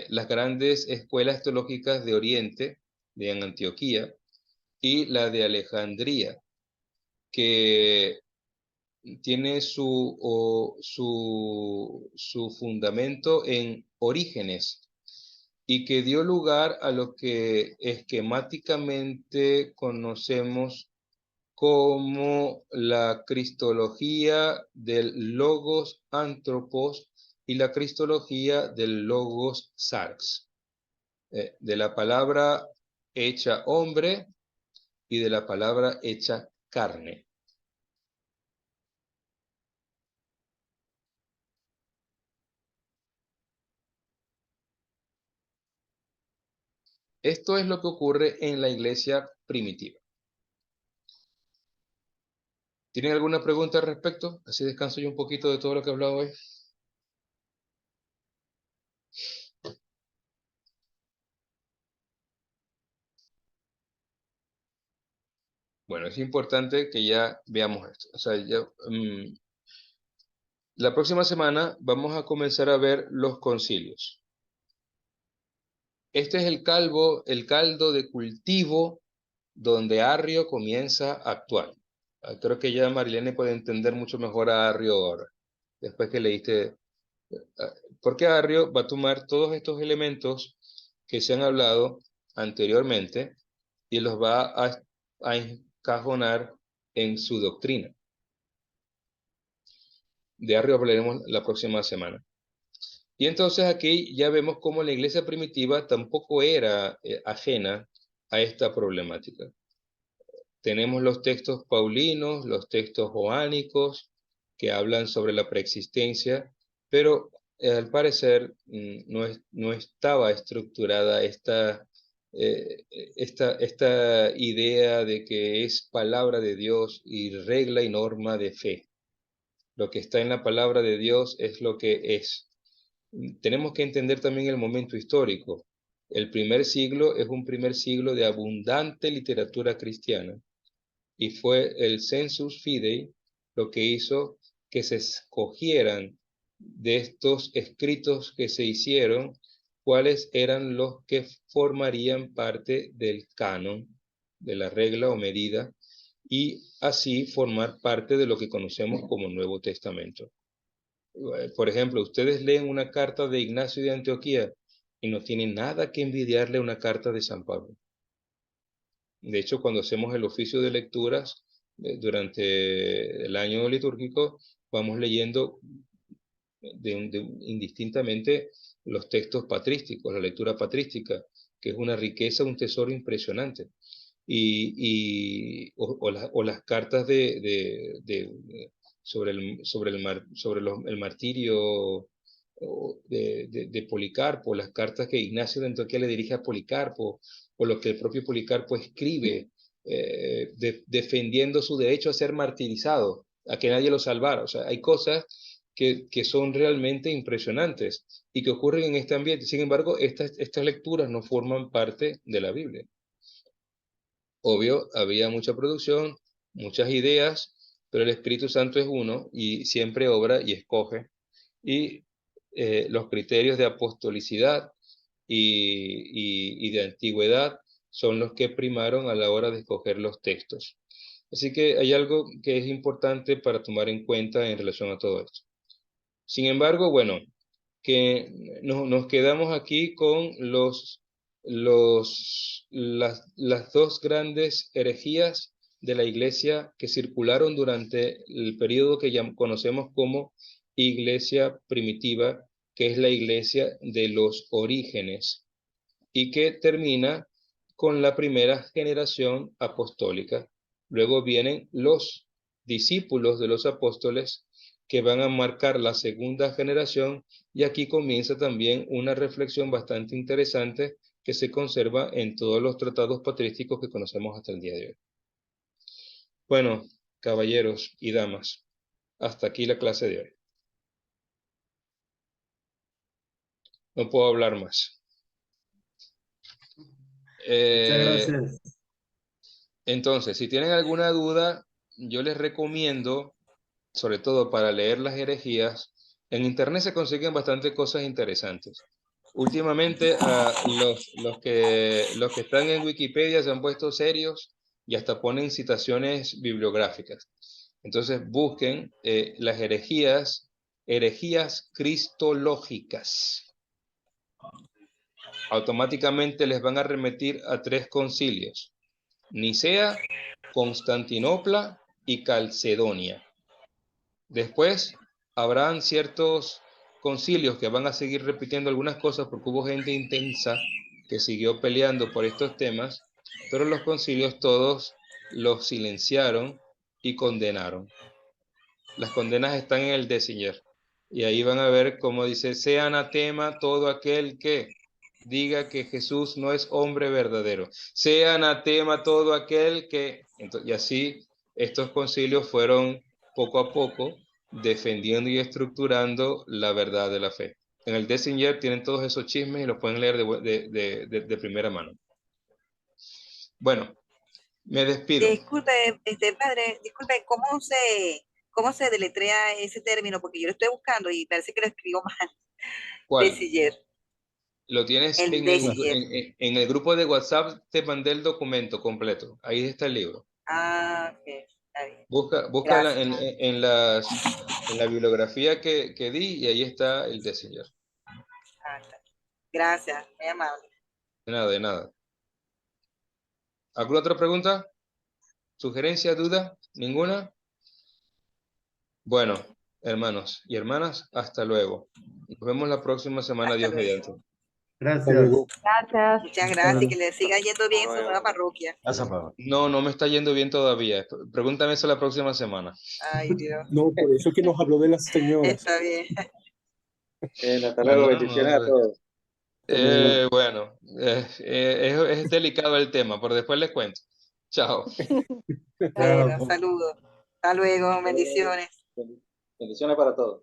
las grandes escuelas teológicas de Oriente, de Antioquía, y la de Alejandría, que tiene su fundamento en Orígenes y que dio lugar a lo que esquemáticamente conocemos como la cristología del logos anthropos y la cristología del logos sarx, de la palabra hecha hombre y de la palabra hecha carne. Esto es lo que ocurre en la iglesia primitiva. ¿Tienen alguna pregunta al respecto? Así descanso yo un poquito de todo lo que he hablado hoy. Bueno, es importante que ya veamos esto. O sea, la próxima semana vamos a comenzar a ver los concilios. Este es el caldo de cultivo donde Arrio comienza a actuar. Creo que ya Marilene puede entender mucho mejor a Arrio ahora, después que leíste. Porque Arrio va a tomar todos estos elementos que se han hablado anteriormente y los va a encajonar en su doctrina. De Arrio hablaremos la próxima semana. Y entonces aquí ya vemos cómo la iglesia primitiva tampoco era ajena a esta problemática. Tenemos los textos paulinos, los textos joánicos, que hablan sobre la preexistencia Pero al parecer no estaba estructurada esta idea de que es palabra de Dios y regla y norma de fe. Lo que está en la palabra de Dios es lo que es. Tenemos que entender también el momento histórico. El primer siglo es un primer siglo de abundante literatura cristiana y fue el Census Fidei lo que hizo que se escogieran de estos escritos que se hicieron, cuáles eran los que formarían parte del canon, de la regla o medida, y así formar parte de lo que conocemos como Nuevo Testamento. Por ejemplo, ustedes leen una carta de Ignacio de Antioquía y no tienen nada que envidiarle a una carta de San Pablo. De hecho, cuando hacemos el oficio de lecturas durante el año litúrgico, vamos leyendo indistintamente los textos patrísticos, la lectura patrística, que es una riqueza, un tesoro impresionante. O las cartas sobre el martirio de Policarpo, las cartas que Ignacio de Antioquía le dirige a Policarpo, o lo que el propio Policarpo escribe, defendiendo su derecho a ser martirizado, a que nadie lo salvara. O sea, hay cosas que son realmente impresionantes y que ocurren en este ambiente. Sin embargo, estas lecturas no forman parte de la Biblia. Obvio, había mucha producción, muchas ideas, pero el Espíritu Santo es uno y siempre obra y escoge. Y los criterios de apostolicidad y de antigüedad son los que primaron a la hora de escoger los textos. Así que hay algo que es importante para tomar en cuenta en relación a todo esto. Sin embargo, que nos quedamos aquí con las dos grandes herejías de la iglesia que circularon durante el periodo que ya conocemos como iglesia primitiva, que es la iglesia de los orígenes, y que termina con la primera generación apostólica. Luego vienen los discípulos de los apóstoles, que van a marcar la segunda generación, y aquí comienza también una reflexión bastante interesante que se conserva en todos los tratados patrísticos que conocemos hasta el día de hoy. Bueno, caballeros y damas, hasta aquí la clase de hoy. No puedo hablar más. Muchas gracias. Entonces, si tienen alguna duda, yo les recomiendo, sobre todo para leer las herejías, en internet se consiguen bastante cosas interesantes. Últimamente, los que están en Wikipedia se han puesto serios y hasta ponen citaciones bibliográficas. Entonces, busquen las herejías cristológicas. Automáticamente les van a remitir a 3 concilios: Nicea, Constantinopla y Calcedonia. Después habrán ciertos concilios que van a seguir repitiendo algunas cosas porque hubo gente intensa que siguió peleando por estos temas, pero los concilios todos los silenciaron y condenaron. Las condenas están en el Décinger, y ahí van a ver cómo dice: sea anatema todo aquel que diga que Jesús no es hombre verdadero, sea anatema todo aquel que... Y así estos concilios fueron poco a poco defendiendo y estructurando la verdad de la fe. En el Décinger tienen todos esos chismes y los pueden leer de primera mano. Bueno, me despido. Disculpe, padre, disculpe, ¿cómo se deletrea ese término? Porque yo lo estoy buscando y parece que lo escribo mal. ¿Cuál? Décinger. Lo tienes en el grupo de WhatsApp, te mandé el documento completo. Ahí está el libro. Ah, ok, está bien. Busca en la bibliografía que di y ahí está el Décinger. Ah, gracias, muy amable. De nada. ¿Alguna otra pregunta? ¿Sugerencia, duda? ¿Ninguna? Bueno, hermanos y hermanas, hasta luego. Nos vemos la próxima semana, Dios mediante. Gracias. Gracias. Muchas gracias y que le siga yendo bien en su nueva parroquia. No me está yendo bien todavía. Pregúntame eso la próxima semana. Ay, Dios. No, por eso es que nos habló de las señoras. Está bien. Hasta luego, Bueno, bendiciones a todos. bueno, es delicado el tema, pero después les cuento. Chao. Bueno, saludos. Hasta luego, bendiciones. Bendiciones para todos.